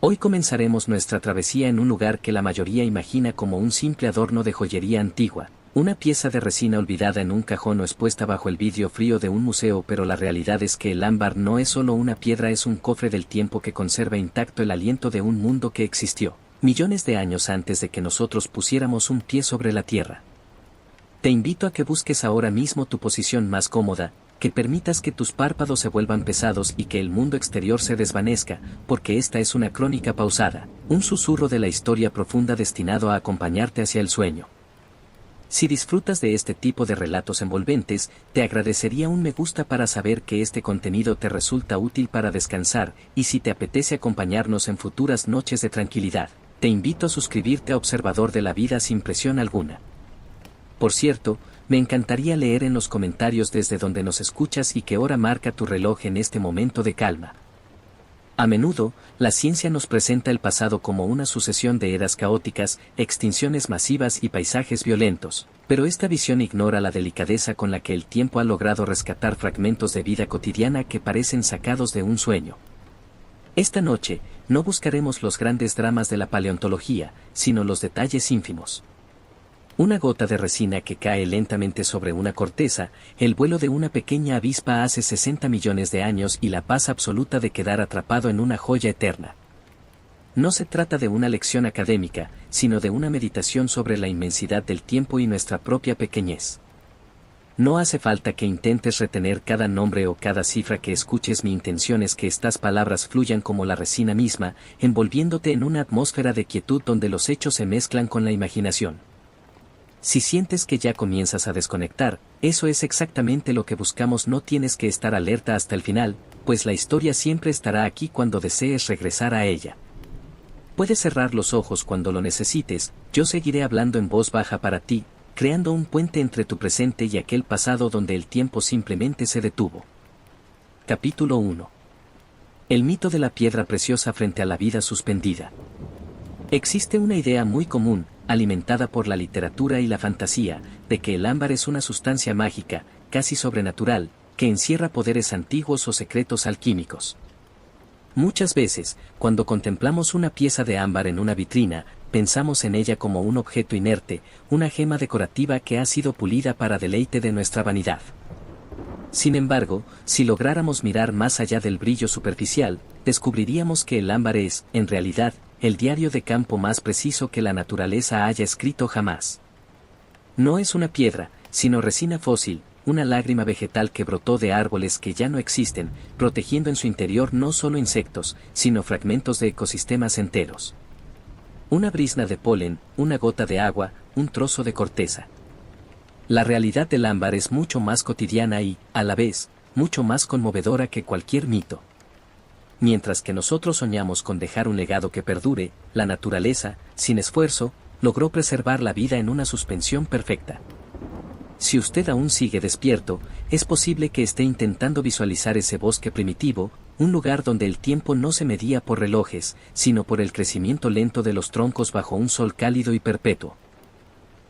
Hoy comenzaremos nuestra travesía en un lugar que la mayoría imagina como un simple adorno de joyería antigua, una pieza de resina olvidada en un cajón o expuesta bajo el vidrio frío de un museo, pero la realidad es que el ámbar no es solo una piedra, es un cofre del tiempo que conserva intacto el aliento de un mundo que existió millones de años antes de que nosotros pusiéramos un pie sobre la tierra. Te invito a que busques ahora mismo tu posición más cómoda, que permitas que tus párpados se vuelvan pesados y que el mundo exterior se desvanezca, porque esta es una crónica pausada, un susurro de la historia profunda destinado a acompañarte hacia el sueño. Si disfrutas de este tipo de relatos envolventes, te agradecería un me gusta para saber que este contenido te resulta útil para descansar, y si te apetece acompañarnos en futuras noches de tranquilidad, te invito a suscribirte a Observador de la Vida sin presión alguna. Por cierto, me encantaría leer en los comentarios desde donde nos escuchas y qué hora marca tu reloj en este momento de calma. A menudo, la ciencia nos presenta el pasado como una sucesión de eras caóticas, extinciones masivas y paisajes violentos, pero esta visión ignora la delicadeza con la que el tiempo ha logrado rescatar fragmentos de vida cotidiana que parecen sacados de un sueño. Esta noche, no buscaremos los grandes dramas de la paleontología, sino los detalles ínfimos. Una gota de resina que cae lentamente sobre una corteza, el vuelo de una pequeña avispa hace 60 millones de años y la paz absoluta de quedar atrapado en una joya eterna. No se trata de una lección académica, sino de una meditación sobre la inmensidad del tiempo y nuestra propia pequeñez. No hace falta que intentes retener cada nombre o cada cifra que escuches, mi intención es que estas palabras fluyan como la resina misma, envolviéndote en una atmósfera de quietud donde los hechos se mezclan con la imaginación. Si sientes que ya comienzas a desconectar, eso es exactamente lo que buscamos. No tienes que estar alerta hasta el final, pues la historia siempre estará aquí cuando desees regresar a ella. Puedes cerrar los ojos cuando lo necesites, yo seguiré hablando en voz baja para ti, creando un puente entre tu presente y aquel pasado donde el tiempo simplemente se detuvo. Capítulo 1. El mito de la piedra preciosa frente a la vida suspendida. Existe una idea muy común, alimentada por la literatura y la fantasía, de que el ámbar es una sustancia mágica, casi sobrenatural, que encierra poderes antiguos o secretos alquímicos. Muchas veces, cuando contemplamos una pieza de ámbar en una vitrina, pensamos en ella como un objeto inerte, una gema decorativa que ha sido pulida para deleite de nuestra vanidad. Sin embargo, si lográramos mirar más allá del brillo superficial, descubriríamos que el ámbar es, en realidad, el diario de campo más preciso que la naturaleza haya escrito jamás. No es una piedra, sino resina fósil, una lágrima vegetal que brotó de árboles que ya no existen, protegiendo en su interior no solo insectos, sino fragmentos de ecosistemas enteros. Una brizna de polen, una gota de agua, un trozo de corteza. La realidad del ámbar es mucho más cotidiana y, a la vez, mucho más conmovedora que cualquier mito. Mientras que nosotros soñamos con dejar un legado que perdure, la naturaleza, sin esfuerzo, logró preservar la vida en una suspensión perfecta. Si usted aún sigue despierto, es posible que esté intentando visualizar ese bosque primitivo, un lugar donde el tiempo no se medía por relojes, sino por el crecimiento lento de los troncos bajo un sol cálido y perpetuo.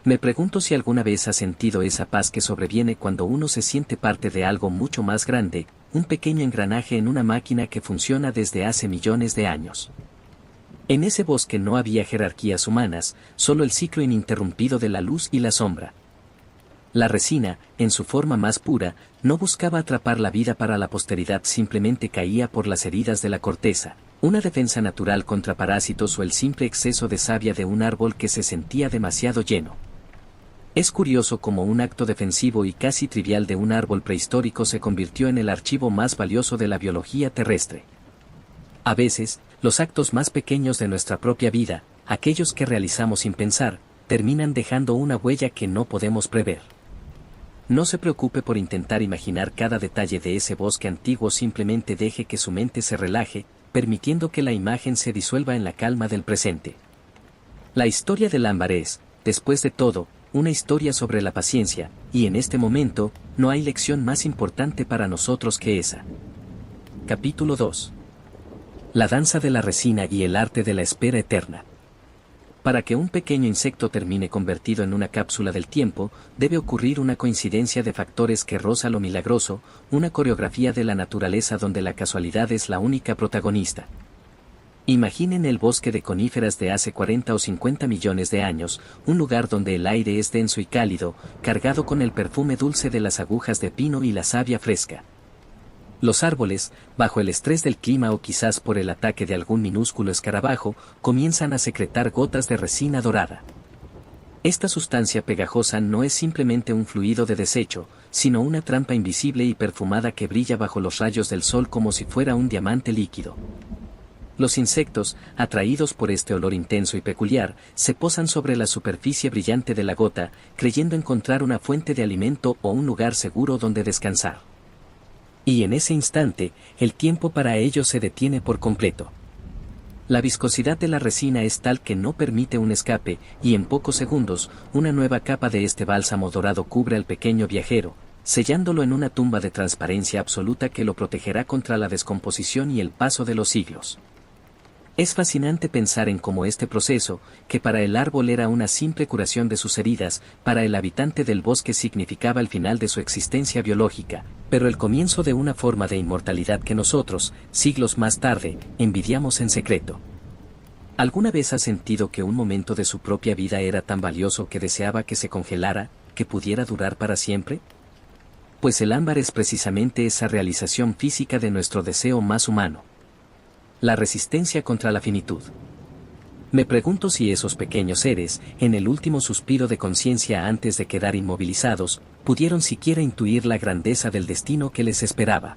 Me pregunto si alguna vez ha sentido esa paz que sobreviene cuando uno se siente parte de algo mucho más grande, un pequeño engranaje en una máquina que funciona desde hace millones de años. En ese bosque no había jerarquías humanas, solo el ciclo ininterrumpido de la luz y la sombra. La resina, en su forma más pura, no buscaba atrapar la vida para la posteridad, simplemente caía por las heridas de la corteza, una defensa natural contra parásitos o el simple exceso de savia de un árbol que se sentía demasiado lleno. Es curioso cómo un acto defensivo y casi trivial de un árbol prehistórico se convirtió en el archivo más valioso de la biología terrestre. A veces, los actos más pequeños de nuestra propia vida, aquellos que realizamos sin pensar, terminan dejando una huella que no podemos prever. No se preocupe por intentar imaginar cada detalle de ese bosque antiguo, simplemente deje que su mente se relaje, permitiendo que la imagen se disuelva en la calma del presente. La historia del ámbar es, después de todo, una historia sobre la paciencia, y en este momento, no hay lección más importante para nosotros que esa. Capítulo 2. La danza de la resina y el arte de la espera eterna. Para que un pequeño insecto termine convertido en una cápsula del tiempo, debe ocurrir una coincidencia de factores que roza lo milagroso, una coreografía de la naturaleza donde la casualidad es la única protagonista. Imaginen el bosque de coníferas de hace 40 o 50 millones de años, un lugar donde el aire es denso y cálido, cargado con el perfume dulce de las agujas de pino y la savia fresca. Los árboles, bajo el estrés del clima o quizás por el ataque de algún minúsculo escarabajo, comienzan a secretar gotas de resina dorada. Esta sustancia pegajosa no es simplemente un fluido de desecho, sino una trampa invisible y perfumada que brilla bajo los rayos del sol como si fuera un diamante líquido. Los insectos, atraídos por este olor intenso y peculiar, se posan sobre la superficie brillante de la gota, creyendo encontrar una fuente de alimento o un lugar seguro donde descansar. Y en ese instante, el tiempo para ellos se detiene por completo. La viscosidad de la resina es tal que no permite un escape, y en pocos segundos, una nueva capa de este bálsamo dorado cubre al pequeño viajero, sellándolo en una tumba de transparencia absoluta que lo protegerá contra la descomposición y el paso de los siglos. Es fascinante pensar en cómo este proceso, que para el árbol era una simple curación de sus heridas, para el habitante del bosque significaba el final de su existencia biológica, pero el comienzo de una forma de inmortalidad que nosotros, siglos más tarde, envidiamos en secreto. ¿Alguna vez ha sentido que un momento de su propia vida era tan valioso que deseaba que se congelara, que pudiera durar para siempre? Pues el ámbar es precisamente esa realización física de nuestro deseo más humano. La resistencia contra la finitud. Me pregunto si esos pequeños seres, en el último suspiro de conciencia antes de quedar inmovilizados, pudieron siquiera intuir la grandeza del destino que les esperaba.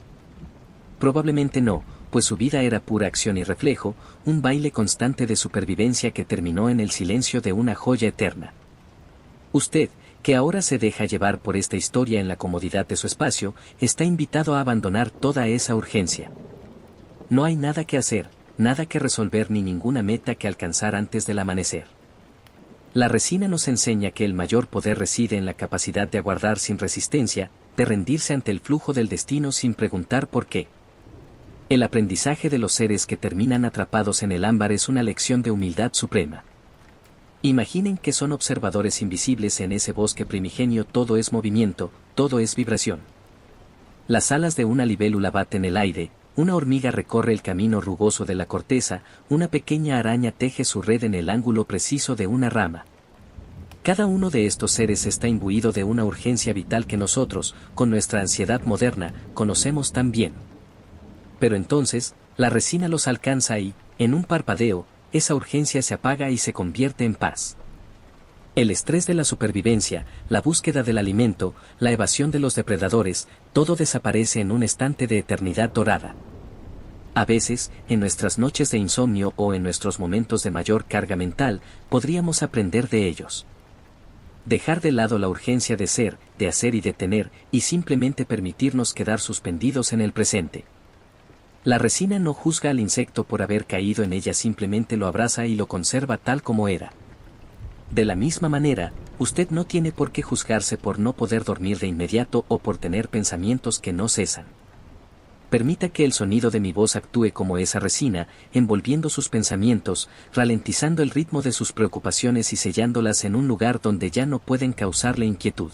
Probablemente no, pues su vida era pura acción y reflejo, un baile constante de supervivencia que terminó en el silencio de una joya eterna. Usted, que ahora se deja llevar por esta historia en la comodidad de su espacio, está invitado a abandonar toda esa urgencia. No hay nada que hacer, nada que resolver ni ninguna meta que alcanzar antes del amanecer. La resina nos enseña que el mayor poder reside en la capacidad de aguardar sin resistencia, de rendirse ante el flujo del destino sin preguntar por qué. El aprendizaje de los seres que terminan atrapados en el ámbar es una lección de humildad suprema. Imaginen que son observadores invisibles en ese bosque primigenio, todo es movimiento, todo es vibración. Las alas de una libélula baten el aire, una hormiga recorre el camino rugoso de la corteza, una pequeña araña teje su red en el ángulo preciso de una rama. Cada uno de estos seres está imbuido de una urgencia vital que nosotros, con nuestra ansiedad moderna, conocemos tan bien. Pero entonces, la resina los alcanza y, en un parpadeo, esa urgencia se apaga y se convierte en paz. El estrés de la supervivencia, la búsqueda del alimento, la evasión de los depredadores, todo desaparece en un instante de eternidad dorada. A veces, en nuestras noches de insomnio o en nuestros momentos de mayor carga mental, podríamos aprender de ellos. Dejar de lado la urgencia de ser, de hacer y de tener, y simplemente permitirnos quedar suspendidos en el presente. La resina no juzga al insecto por haber caído en ella, simplemente lo abraza y lo conserva tal como era. De la misma manera, usted no tiene por qué juzgarse por no poder dormir de inmediato o por tener pensamientos que no cesan. Permita que el sonido de mi voz actúe como esa resina, envolviendo sus pensamientos, ralentizando el ritmo de sus preocupaciones y sellándolas en un lugar donde ya no pueden causarle inquietud.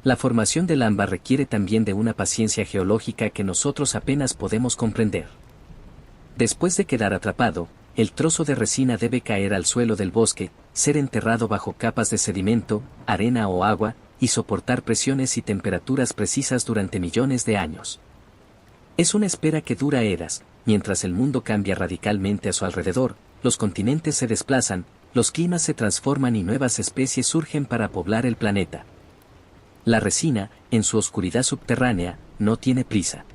La formación del ámbar requiere también de una paciencia geológica que nosotros apenas podemos comprender. Después de quedar atrapado, el trozo de resina debe caer al suelo del bosque, ser enterrado bajo capas de sedimento, arena o agua, y soportar presiones y temperaturas precisas durante millones de años. Es una espera que dura eras, mientras el mundo cambia radicalmente a su alrededor, los continentes se desplazan, los climas se transforman y nuevas especies surgen para poblar el planeta. La resina, en su oscuridad subterránea, no tiene prisa.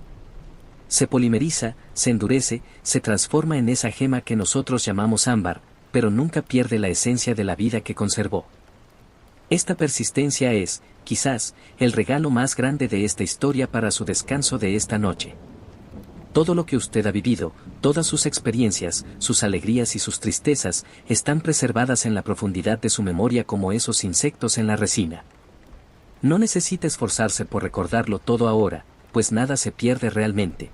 Se polimeriza, se endurece, se transforma en esa gema que nosotros llamamos ámbar, pero nunca pierde la esencia de la vida que conservó. Esta persistencia es, quizás, el regalo más grande de esta historia para su descanso de esta noche. Todo lo que usted ha vivido, todas sus experiencias, sus alegrías y sus tristezas, están preservadas en la profundidad de su memoria como esos insectos en la resina. No necesita esforzarse por recordarlo todo ahora, pues nada se pierde realmente.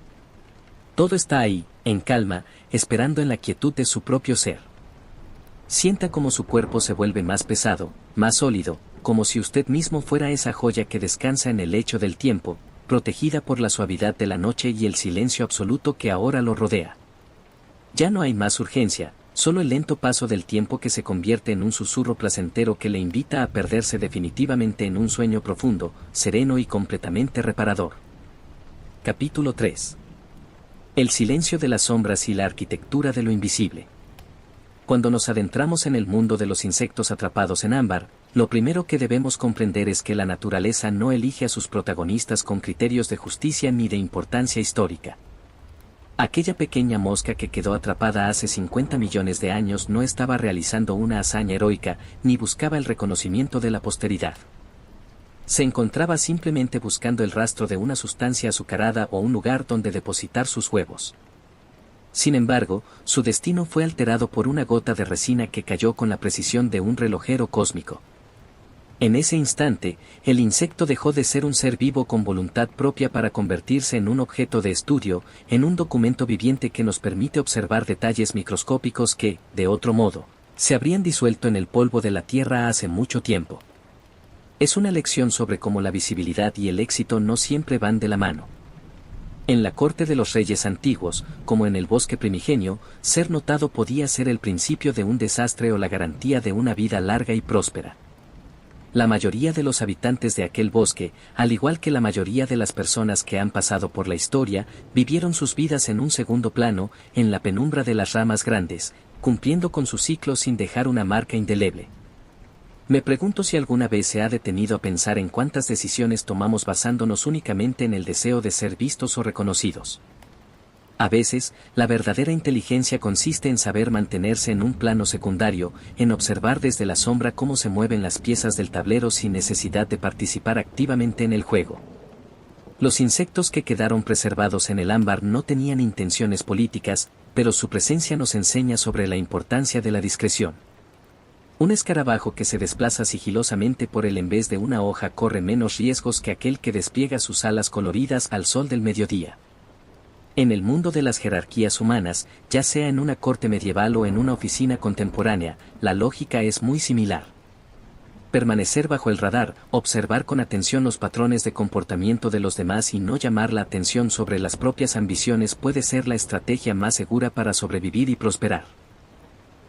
Todo está ahí, en calma, esperando en la quietud de su propio ser. Sienta cómo su cuerpo se vuelve más pesado, más sólido, como si usted mismo fuera esa joya que descansa en el lecho del tiempo, protegida por la suavidad de la noche y el silencio absoluto que ahora lo rodea. Ya no hay más urgencia, solo el lento paso del tiempo que se convierte en un susurro placentero que le invita a perderse definitivamente en un sueño profundo, sereno y completamente reparador. Capítulo 3. El silencio de las sombras y la arquitectura de lo invisible. Cuando nos adentramos en el mundo de los insectos atrapados en ámbar, lo primero que debemos comprender es que la naturaleza no elige a sus protagonistas con criterios de justicia ni de importancia histórica. Aquella pequeña mosca que quedó atrapada hace 50 millones de años no estaba realizando una hazaña heroica, ni buscaba el reconocimiento de la posteridad. Se encontraba simplemente buscando el rastro de una sustancia azucarada o un lugar donde depositar sus huevos. Sin embargo, su destino fue alterado por una gota de resina que cayó con la precisión de un relojero cósmico. En ese instante, el insecto dejó de ser un ser vivo con voluntad propia para convertirse en un objeto de estudio, en un documento viviente que nos permite observar detalles microscópicos que, de otro modo, se habrían disuelto en el polvo de la tierra hace mucho tiempo. Es una lección sobre cómo la visibilidad y el éxito no siempre van de la mano. En la corte de los reyes antiguos, como en el bosque primigenio, ser notado podía ser el principio de un desastre o la garantía de una vida larga y próspera. La mayoría de los habitantes de aquel bosque, al igual que la mayoría de las personas que han pasado por la historia, vivieron sus vidas en un segundo plano, en la penumbra de las ramas grandes, cumpliendo con su ciclo sin dejar una marca indeleble. Me pregunto si alguna vez se ha detenido a pensar en cuántas decisiones tomamos basándonos únicamente en el deseo de ser vistos o reconocidos. A veces, la verdadera inteligencia consiste en saber mantenerse en un plano secundario, en observar desde la sombra cómo se mueven las piezas del tablero sin necesidad de participar activamente en el juego. Los insectos que quedaron preservados en el ámbar no tenían intenciones políticas, pero su presencia nos enseña sobre la importancia de la discreción. Un escarabajo que se desplaza sigilosamente por él en vez de una hoja corre menos riesgos que aquel que despliega sus alas coloridas al sol del mediodía. En el mundo de las jerarquías humanas, ya sea en una corte medieval o en una oficina contemporánea, la lógica es muy similar. Permanecer bajo el radar, observar con atención los patrones de comportamiento de los demás y no llamar la atención sobre las propias ambiciones puede ser la estrategia más segura para sobrevivir y prosperar.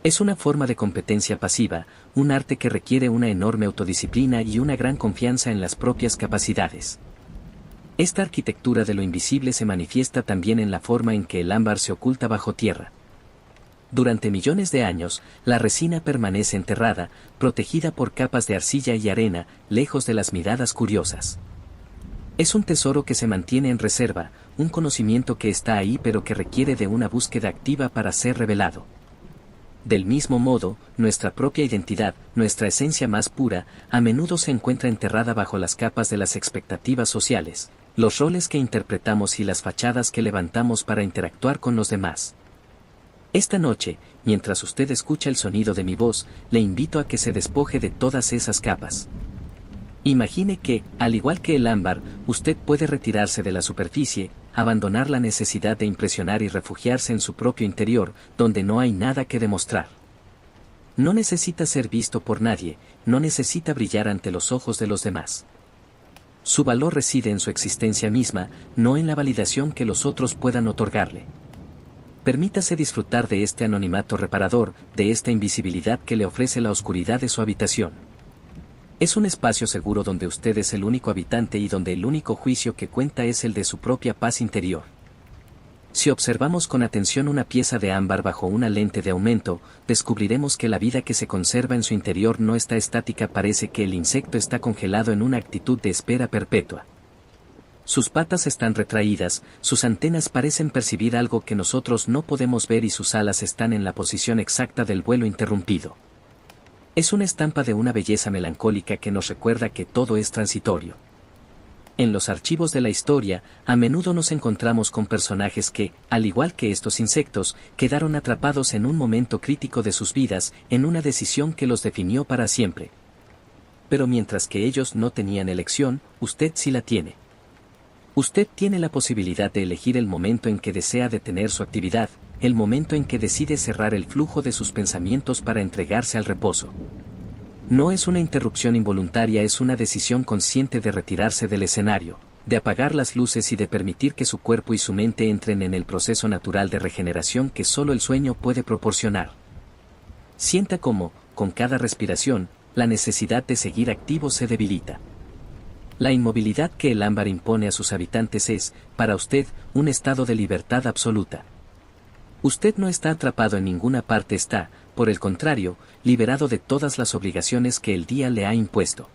Es una forma de competencia pasiva, un arte que requiere una enorme autodisciplina y una gran confianza en las propias capacidades. Esta arquitectura de lo invisible se manifiesta también en la forma en que el ámbar se oculta bajo tierra. Durante millones de años, la resina permanece enterrada, protegida por capas de arcilla y arena, lejos de las miradas curiosas. Es un tesoro que se mantiene en reserva, un conocimiento que está ahí pero que requiere de una búsqueda activa para ser revelado. Del mismo modo, nuestra propia identidad, nuestra esencia más pura, a menudo se encuentra enterrada bajo las capas de las expectativas sociales, los roles que interpretamos y las fachadas que levantamos para interactuar con los demás. Esta noche, mientras usted escucha el sonido de mi voz, le invito a que se despoje de todas esas capas. Imagine que, al igual que el ámbar, usted puede retirarse de la superficie, abandonar la necesidad de impresionar y refugiarse en su propio interior, donde no hay nada que demostrar. No necesita ser visto por nadie, no necesita brillar ante los ojos de los demás. Su valor reside en su existencia misma, no en la validación que los otros puedan otorgarle. Permítase disfrutar de este anonimato reparador, de esta invisibilidad que le ofrece la oscuridad de su habitación. Es un espacio seguro donde usted es el único habitante y donde el único juicio que cuenta es el de su propia paz interior. Si observamos con atención una pieza de ámbar bajo una lente de aumento, descubriremos que la vida que se conserva en su interior no está estática, parece que el insecto está congelado en una actitud de espera perpetua. Sus patas están retraídas, sus antenas parecen percibir algo que nosotros no podemos ver y sus alas están en la posición exacta del vuelo interrumpido. Es una estampa de una belleza melancólica que nos recuerda que todo es transitorio. En los archivos de la historia, a menudo nos encontramos con personajes que, al igual que estos insectos, quedaron atrapados en un momento crítico de sus vidas, en una decisión que los definió para siempre. Pero mientras que ellos no tenían elección, usted sí la tiene. Usted tiene la posibilidad de elegir el momento en que desea detener su actividad, el momento en que decide cerrar el flujo de sus pensamientos para entregarse al reposo. No es una interrupción involuntaria, es una decisión consciente de retirarse del escenario, de apagar las luces y de permitir que su cuerpo y su mente entren en el proceso natural de regeneración que solo el sueño puede proporcionar. Sienta cómo, con cada respiración, la necesidad de seguir activo se debilita. La inmovilidad que el ámbar impone a sus habitantes es, para usted, un estado de libertad absoluta. Usted no está atrapado en ninguna parte, está, por el contrario, liberado de todas las obligaciones que el día le ha impuesto.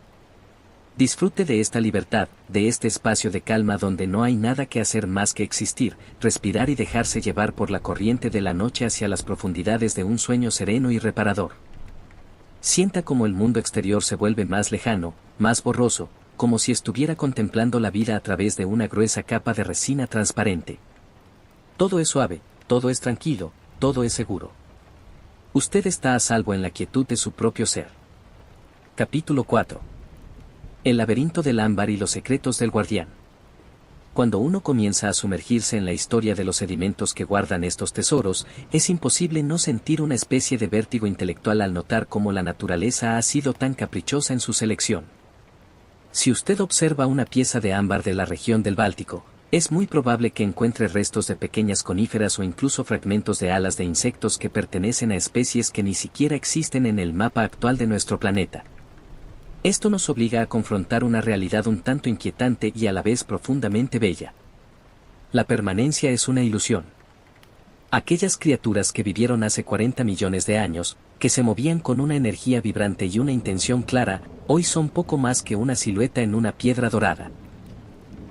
Disfrute de esta libertad, de este espacio de calma donde no hay nada que hacer más que existir, respirar y dejarse llevar por la corriente de la noche hacia las profundidades de un sueño sereno y reparador. Sienta como el mundo exterior se vuelve más lejano, más borroso, como si estuviera contemplando la vida a través de una gruesa capa de resina transparente. Todo es suave, todo es tranquilo, todo es seguro. Usted está a salvo en la quietud de su propio ser. Capítulo 4. El laberinto del ámbar y los secretos del guardián. Cuando uno comienza a sumergirse en la historia de los sedimentos que guardan estos tesoros, es imposible no sentir una especie de vértigo intelectual al notar cómo la naturaleza ha sido tan caprichosa en su selección. Si usted observa una pieza de ámbar de la región del Báltico, es muy probable que encuentre restos de pequeñas coníferas o incluso fragmentos de alas de insectos que pertenecen a especies que ni siquiera existen en el mapa actual de nuestro planeta. Esto nos obliga a confrontar una realidad un tanto inquietante y a la vez profundamente bella. La permanencia es una ilusión. Aquellas criaturas que vivieron hace 40 millones de años, que se movían con una energía vibrante y una intención clara, hoy son poco más que una silueta en una piedra dorada.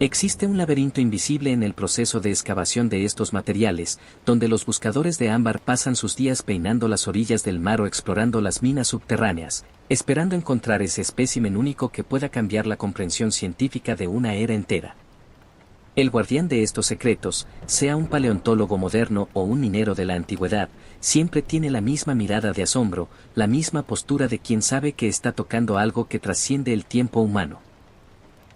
Existe un laberinto invisible en el proceso de excavación de estos materiales, donde los buscadores de ámbar pasan sus días peinando las orillas del mar o explorando las minas subterráneas, esperando encontrar ese espécimen único que pueda cambiar la comprensión científica de una era entera. El guardián de estos secretos, sea un paleontólogo moderno o un minero de la antigüedad, siempre tiene la misma mirada de asombro, la misma postura de quien sabe que está tocando algo que trasciende el tiempo humano.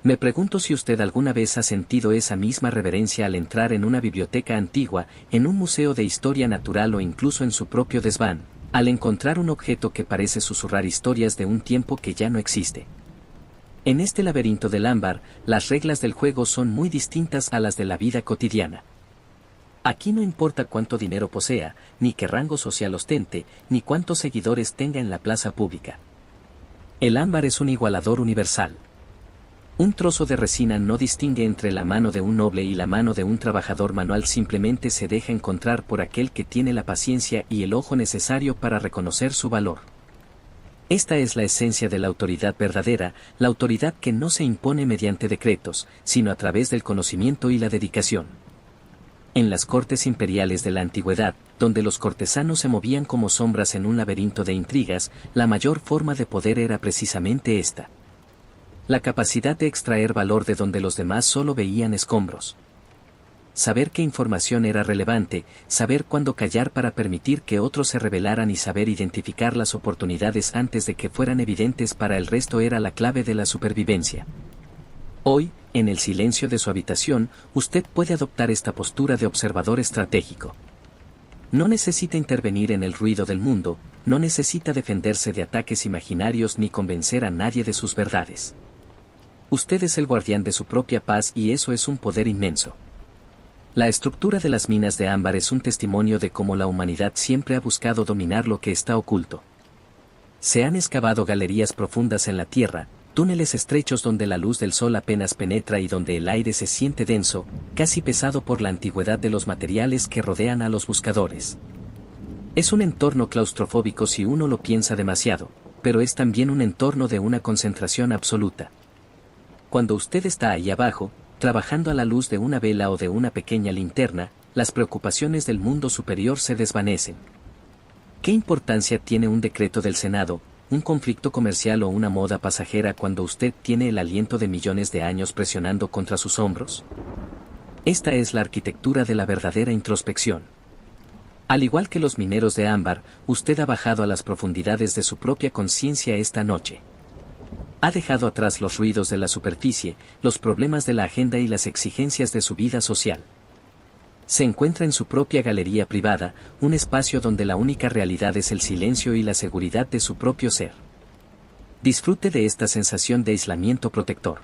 Me pregunto si usted alguna vez ha sentido esa misma reverencia al entrar en una biblioteca antigua, en un museo de historia natural o incluso en su propio desván, al encontrar un objeto que parece susurrar historias de un tiempo que ya no existe. En este laberinto del ámbar, las reglas del juego son muy distintas a las de la vida cotidiana. Aquí no importa cuánto dinero posea, ni qué rango social ostente, ni cuántos seguidores tenga en la plaza pública. El ámbar es un igualador universal. Un trozo de resina no distingue entre la mano de un noble y la mano de un trabajador manual, simplemente se deja encontrar por aquel que tiene la paciencia y el ojo necesario para reconocer su valor. Esta es la esencia de la autoridad verdadera, la autoridad que no se impone mediante decretos, sino a través del conocimiento y la dedicación. En las cortes imperiales de la antigüedad, donde los cortesanos se movían como sombras en un laberinto de intrigas, la mayor forma de poder era precisamente esta. La capacidad de extraer valor de donde los demás solo veían escombros. Saber qué información era relevante, saber cuándo callar para permitir que otros se rebelaran y saber identificar las oportunidades antes de que fueran evidentes para el resto era la clave de la supervivencia. Hoy, en el silencio de su habitación, usted puede adoptar esta postura de observador estratégico. No necesita intervenir en el ruido del mundo, no necesita defenderse de ataques imaginarios ni convencer a nadie de sus verdades. Usted es el guardián de su propia paz y eso es un poder inmenso. La estructura de las minas de ámbar es un testimonio de cómo la humanidad siempre ha buscado dominar lo que está oculto. Se han excavado galerías profundas en la tierra, túneles estrechos donde la luz del sol apenas penetra y donde el aire se siente denso, casi pesado por la antigüedad de los materiales que rodean a los buscadores. Es un entorno claustrofóbico si uno lo piensa demasiado, pero es también un entorno de una concentración absoluta. Cuando usted está ahí abajo, trabajando a la luz de una vela o de una pequeña linterna, las preocupaciones del mundo superior se desvanecen. ¿Qué importancia tiene un decreto del Senado, un conflicto comercial o una moda pasajera cuando usted tiene el aliento de millones de años presionando contra sus hombros? Esta es la arquitectura de la verdadera introspección. Al igual que los mineros de ámbar, usted ha bajado a las profundidades de su propia conciencia esta noche. Ha dejado atrás los ruidos de la superficie, los problemas de la agenda y las exigencias de su vida social. Se encuentra en su propia galería privada, un espacio donde la única realidad es el silencio y la seguridad de su propio ser. Disfrute de esta sensación de aislamiento protector.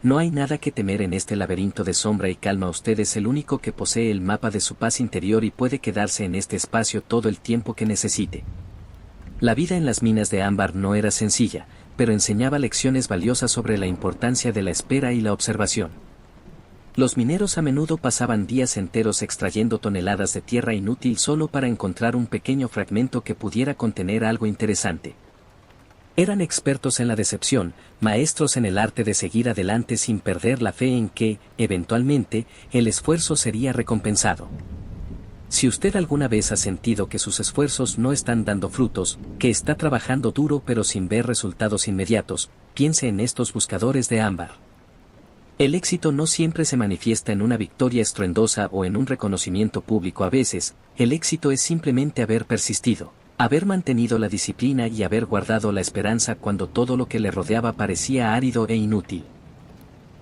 no hay nada que temer en este laberinto de sombra y calma. Usted es el único que posee el mapa de su paz interior y puede quedarse en este espacio todo el tiempo que necesite. La vida en las minas de ámbar no era sencilla, pero enseñaba lecciones valiosas sobre la importancia de la espera y la observación. Los mineros a menudo pasaban días enteros extrayendo toneladas de tierra inútil solo para encontrar un pequeño fragmento que pudiera contener algo interesante. Eran expertos en la decepción, maestros en el arte de seguir adelante sin perder la fe en que, eventualmente, el esfuerzo sería recompensado. Si usted alguna vez ha sentido que sus esfuerzos no están dando frutos, que está trabajando duro pero sin ver resultados inmediatos, piense en estos buscadores de ámbar. El éxito no siempre se manifiesta en una victoria estruendosa o en un reconocimiento público. A veces, el éxito es simplemente haber persistido, haber mantenido la disciplina y haber guardado la esperanza cuando todo lo que le rodeaba parecía árido e inútil.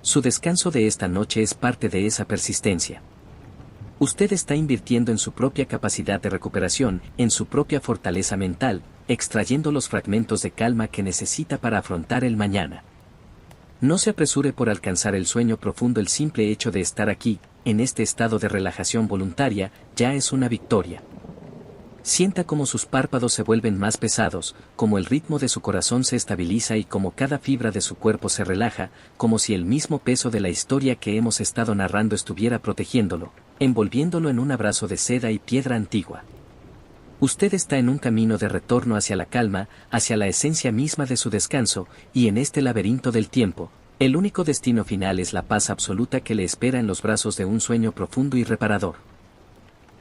Su descanso de esta noche es parte de esa persistencia. Usted está invirtiendo en su propia capacidad de recuperación, en su propia fortaleza mental, extrayendo los fragmentos de calma que necesita para afrontar el mañana. No se apresure por alcanzar el sueño profundo. El simple hecho de estar aquí, en este estado de relajación voluntaria, ya es una victoria. Sienta cómo sus párpados se vuelven más pesados, cómo el ritmo de su corazón se estabiliza y cómo cada fibra de su cuerpo se relaja, como si el mismo peso de la historia que hemos estado narrando estuviera protegiéndolo, envolviéndolo en un abrazo de seda y piedra antigua. Usted está en un camino de retorno hacia la calma, hacia la esencia misma de su descanso, y en este laberinto del tiempo, el único destino final es la paz absoluta que le espera en los brazos de un sueño profundo y reparador.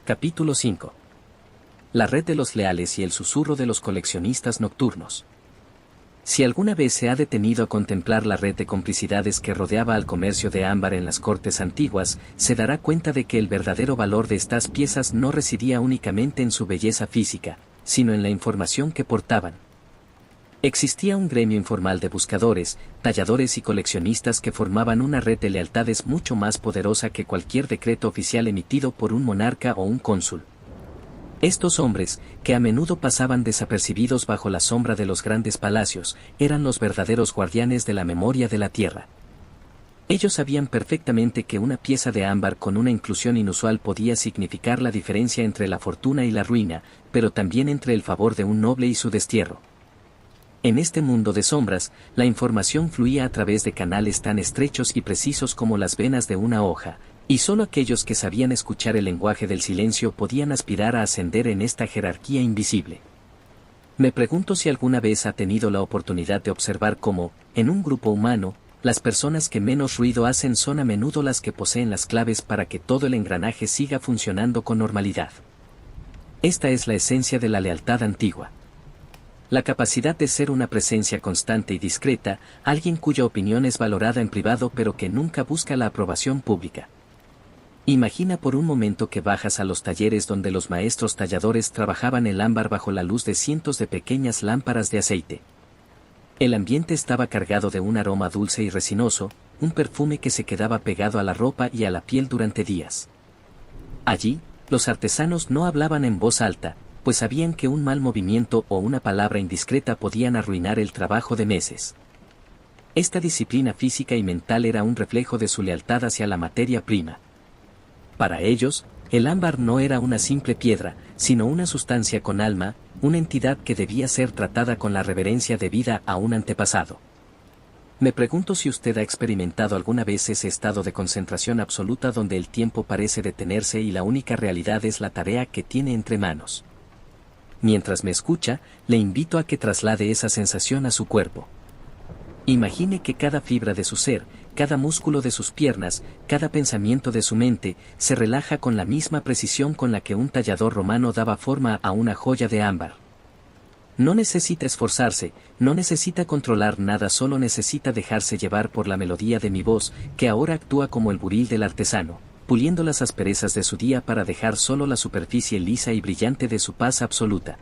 Capítulo 5. La red de los leales y el susurro de los coleccionistas nocturnos. Si alguna vez se ha detenido a contemplar la red de complicidades que rodeaba al comercio de ámbar en las cortes antiguas, se dará cuenta de que el verdadero valor de estas piezas no residía únicamente en su belleza física, sino en la información que portaban. Existía un gremio informal de buscadores, talladores y coleccionistas que formaban una red de lealtades mucho más poderosa que cualquier decreto oficial emitido por un monarca o un cónsul. Estos hombres, que a menudo pasaban desapercibidos bajo la sombra de los grandes palacios, eran los verdaderos guardianes de la memoria de la tierra. Ellos sabían perfectamente que una pieza de ámbar con una inclusión inusual podía significar la diferencia entre la fortuna y la ruina, pero también entre el favor de un noble y su destierro. En este mundo de sombras, la información fluía a través de canales tan estrechos y precisos como las venas de una hoja, y solo aquellos que sabían escuchar el lenguaje del silencio podían aspirar a ascender en esta jerarquía invisible. Me pregunto si alguna vez ha tenido la oportunidad de observar cómo, en un grupo humano, las personas que menos ruido hacen son a menudo las que poseen las claves para que todo el engranaje siga funcionando con normalidad. Esta es la esencia de la lealtad antigua. La capacidad de ser una presencia constante y discreta, alguien cuya opinión es valorada en privado pero que nunca busca la aprobación pública. Imagina por un momento que bajas a los talleres donde los maestros talladores trabajaban el ámbar bajo la luz de cientos de pequeñas lámparas de aceite. El ambiente estaba cargado de un aroma dulce y resinoso, un perfume que se quedaba pegado a la ropa y a la piel durante días. Allí, los artesanos no hablaban en voz alta, pues sabían que un mal movimiento o una palabra indiscreta podían arruinar el trabajo de meses. Esta disciplina física y mental era un reflejo de su lealtad hacia la materia prima. Para ellos, el ámbar no era una simple piedra, sino una sustancia con alma, una entidad que debía ser tratada con la reverencia debida a un antepasado. Me pregunto si usted ha experimentado alguna vez ese estado de concentración absoluta donde el tiempo parece detenerse y la única realidad es la tarea que tiene entre manos. Mientras me escucha, le invito a que traslade esa sensación a su cuerpo. Imagine que cada fibra de su ser, cada músculo de sus piernas, cada pensamiento de su mente, se relaja con la misma precisión con la que un tallador romano daba forma a una joya de ámbar. No necesita esforzarse, no necesita controlar nada, solo necesita dejarse llevar por la melodía de mi voz, que ahora actúa como el buril del artesano, puliendo las asperezas de su día para dejar solo la superficie lisa y brillante de su paz absoluta.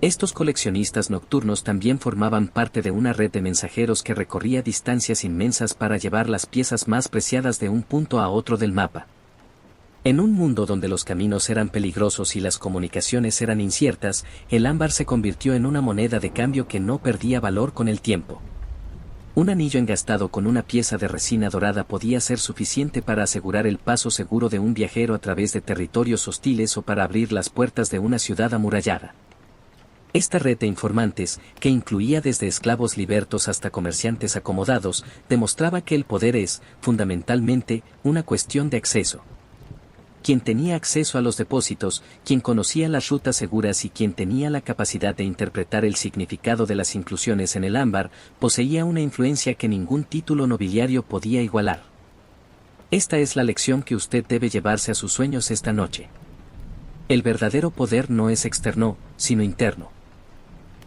Estos coleccionistas nocturnos también formaban parte de una red de mensajeros que recorría distancias inmensas para llevar las piezas más preciadas de un punto a otro del mapa. En un mundo donde los caminos eran peligrosos y las comunicaciones eran inciertas, el ámbar se convirtió en una moneda de cambio que no perdía valor con el tiempo. Un anillo engastado con una pieza de resina dorada podía ser suficiente para asegurar el paso seguro de un viajero a través de territorios hostiles o para abrir las puertas de una ciudad amurallada. Esta red de informantes, que incluía desde esclavos libertos hasta comerciantes acomodados, demostraba que el poder es, fundamentalmente, una cuestión de acceso. Quien tenía acceso a los depósitos, quien conocía las rutas seguras y quien tenía la capacidad de interpretar el significado de las inclusiones en el ámbar, poseía una influencia que ningún título nobiliario podía igualar. Esta es la lección que usted debe llevarse a sus sueños esta noche. El verdadero poder no es externo, sino interno.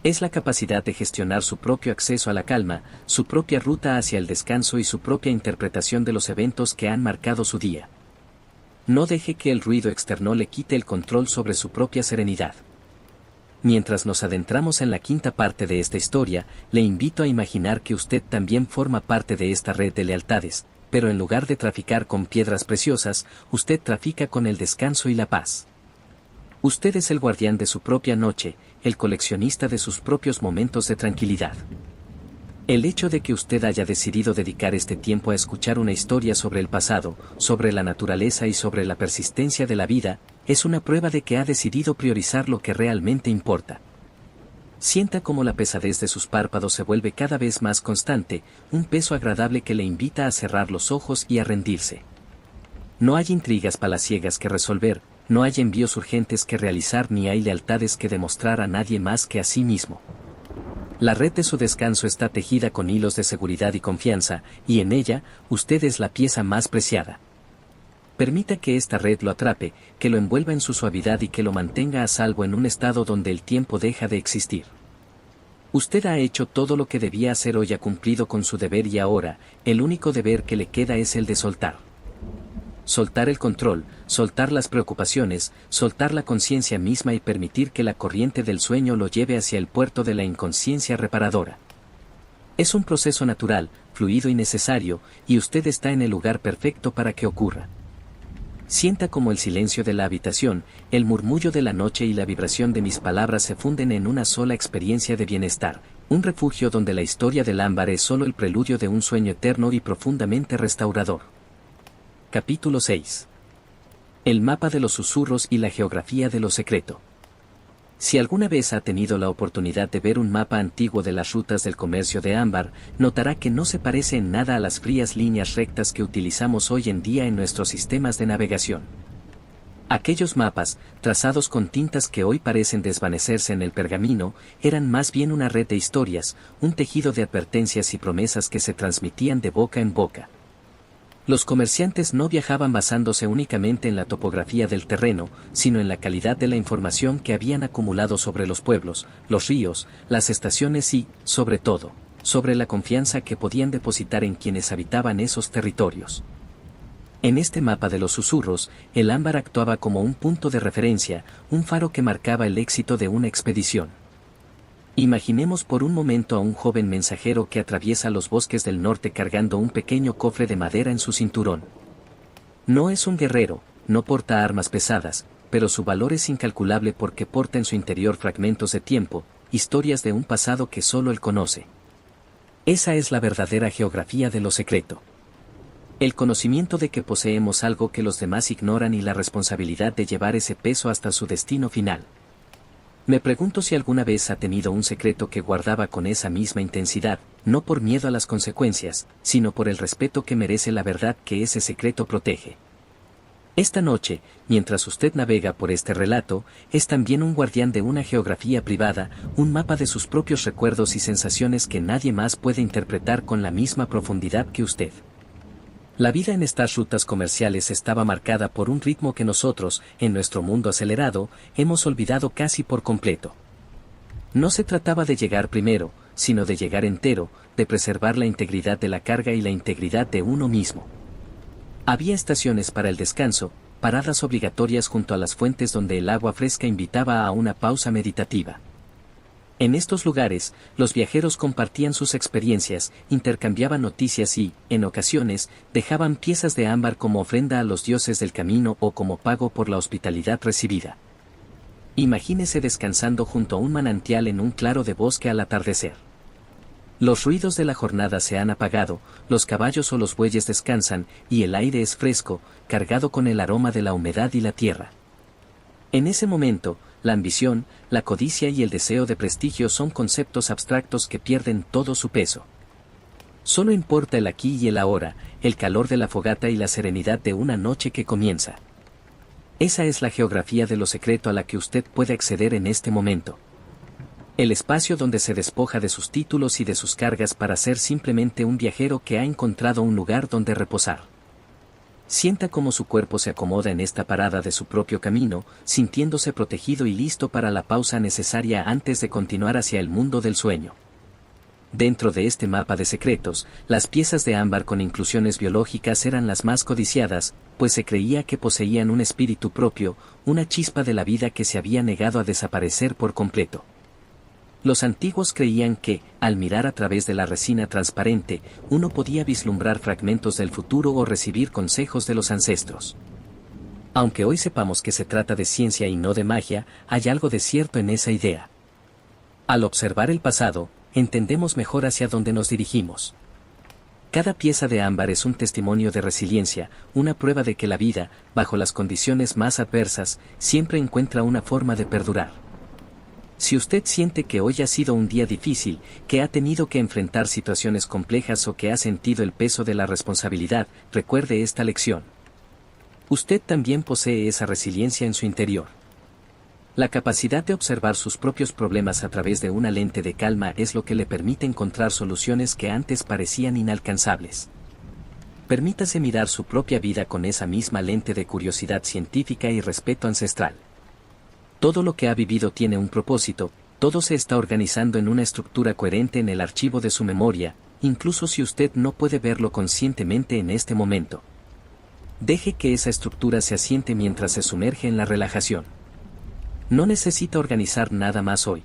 Es la capacidad de gestionar su propio acceso a la calma, su propia ruta hacia el descanso y su propia interpretación de los eventos que han marcado su día. No deje que el ruido externo le quite el control sobre su propia serenidad. Mientras nos adentramos en la quinta parte de esta historia, le invito a imaginar que usted también forma parte de esta red de lealtades, pero en lugar de traficar con piedras preciosas, usted trafica con el descanso y la paz. Usted es el guardián de su propia noche, el coleccionista de sus propios momentos de tranquilidad. El hecho de que usted haya decidido dedicar este tiempo a escuchar una historia sobre el pasado, sobre la naturaleza y sobre la persistencia de la vida, es una prueba de que ha decidido priorizar lo que realmente importa. Sienta cómo la pesadez de sus párpados se vuelve cada vez más constante, un peso agradable que le invita a cerrar los ojos y a rendirse. No hay intrigas palaciegas que resolver, no hay envíos urgentes que realizar ni hay lealtades que demostrar a nadie más que a sí mismo. La red de su descanso está tejida con hilos de seguridad y confianza, y en ella, usted es la pieza más preciada. Permita que esta red lo atrape, que lo envuelva en su suavidad y que lo mantenga a salvo en un estado donde el tiempo deja de existir. Usted ha hecho todo lo que debía hacer hoy, ha cumplido con su deber y ahora, el único deber que le queda es el de soltar. Soltar el control, soltar las preocupaciones, soltar la conciencia misma y permitir que la corriente del sueño lo lleve hacia el puerto de la inconsciencia reparadora. Es un proceso natural, fluido y necesario, y usted está en el lugar perfecto para que ocurra. Sienta como el silencio de la habitación, el murmullo de la noche y la vibración de mis palabras se funden en una sola experiencia de bienestar, un refugio donde la historia del ámbar es solo el preludio de un sueño eterno y profundamente restaurador. Capítulo 6. El mapa de los susurros y la geografía de lo secreto. Si alguna vez ha tenido la oportunidad de ver un mapa antiguo de las rutas del comercio de ámbar, notará que no se parece en nada a las frías líneas rectas que utilizamos hoy en día en nuestros sistemas de navegación. Aquellos mapas, trazados con tintas que hoy parecen desvanecerse en el pergamino, eran más bien una red de historias, un tejido de advertencias y promesas que se transmitían de boca en boca. Los comerciantes no viajaban basándose únicamente en la topografía del terreno, sino en la calidad de la información que habían acumulado sobre los pueblos, los ríos, las estaciones y, sobre todo, sobre la confianza que podían depositar en quienes habitaban esos territorios. En este mapa de los susurros, el ámbar actuaba como un punto de referencia, un faro que marcaba el éxito de una expedición. Imaginemos por un momento a un joven mensajero que atraviesa los bosques del norte cargando un pequeño cofre de madera en su cinturón. No es un guerrero, no porta armas pesadas, pero su valor es incalculable porque porta en su interior fragmentos de tiempo, historias de un pasado que solo él conoce. Esa es la verdadera geografía de lo secreto. El conocimiento de que poseemos algo que los demás ignoran y la responsabilidad de llevar ese peso hasta su destino final. Me pregunto si alguna vez ha tenido un secreto que guardaba con esa misma intensidad, no por miedo a las consecuencias, sino por el respeto que merece la verdad que ese secreto protege. Esta noche, mientras usted navega por este relato, es también un guardián de una geografía privada, un mapa de sus propios recuerdos y sensaciones que nadie más puede interpretar con la misma profundidad que usted. La vida en estas rutas comerciales estaba marcada por un ritmo que nosotros, en nuestro mundo acelerado, hemos olvidado casi por completo. No se trataba de llegar primero, sino de llegar entero, de preservar la integridad de la carga y la integridad de uno mismo. Había estaciones para el descanso, paradas obligatorias junto a las fuentes donde el agua fresca invitaba a una pausa meditativa. En estos lugares, los viajeros compartían sus experiencias, intercambiaban noticias y, en ocasiones, dejaban piezas de ámbar como ofrenda a los dioses del camino o como pago por la hospitalidad recibida. Imagínese descansando junto a un manantial en un claro de bosque al atardecer. Los ruidos de la jornada se han apagado, los caballos o los bueyes descansan, y el aire es fresco, cargado con el aroma de la humedad y la tierra. En ese momento, la ambición, la codicia y el deseo de prestigio son conceptos abstractos que pierden todo su peso. Solo importa el aquí y el ahora, el calor de la fogata y la serenidad de una noche que comienza. Esa es la geografía de lo secreto a la que usted puede acceder en este momento. El espacio donde se despoja de sus títulos y de sus cargas para ser simplemente un viajero que ha encontrado un lugar donde reposar. Sienta cómo su cuerpo se acomoda en esta parada de su propio camino, sintiéndose protegido y listo para la pausa necesaria antes de continuar hacia el mundo del sueño. Dentro de este mapa de secretos, las piezas de ámbar con inclusiones biológicas eran las más codiciadas, pues se creía que poseían un espíritu propio, una chispa de la vida que se había negado a desaparecer por completo. Los antiguos creían que, al mirar a través de la resina transparente, uno podía vislumbrar fragmentos del futuro o recibir consejos de los ancestros. Aunque hoy sepamos que se trata de ciencia y no de magia, hay algo de cierto en esa idea. Al observar el pasado, entendemos mejor hacia dónde nos dirigimos. Cada pieza de ámbar es un testimonio de resiliencia, una prueba de que la vida, bajo las condiciones más adversas, siempre encuentra una forma de perdurar. Si usted siente que hoy ha sido un día difícil, que ha tenido que enfrentar situaciones complejas o que ha sentido el peso de la responsabilidad, recuerde esta lección. Usted también posee esa resiliencia en su interior. La capacidad de observar sus propios problemas a través de una lente de calma es lo que le permite encontrar soluciones que antes parecían inalcanzables. Permítase mirar su propia vida con esa misma lente de curiosidad científica y respeto ancestral. Todo lo que ha vivido tiene un propósito, todo se está organizando en una estructura coherente en el archivo de su memoria, incluso si usted no puede verlo conscientemente en este momento. Deje que esa estructura se asiente mientras se sumerge en la relajación. No necesita organizar nada más hoy.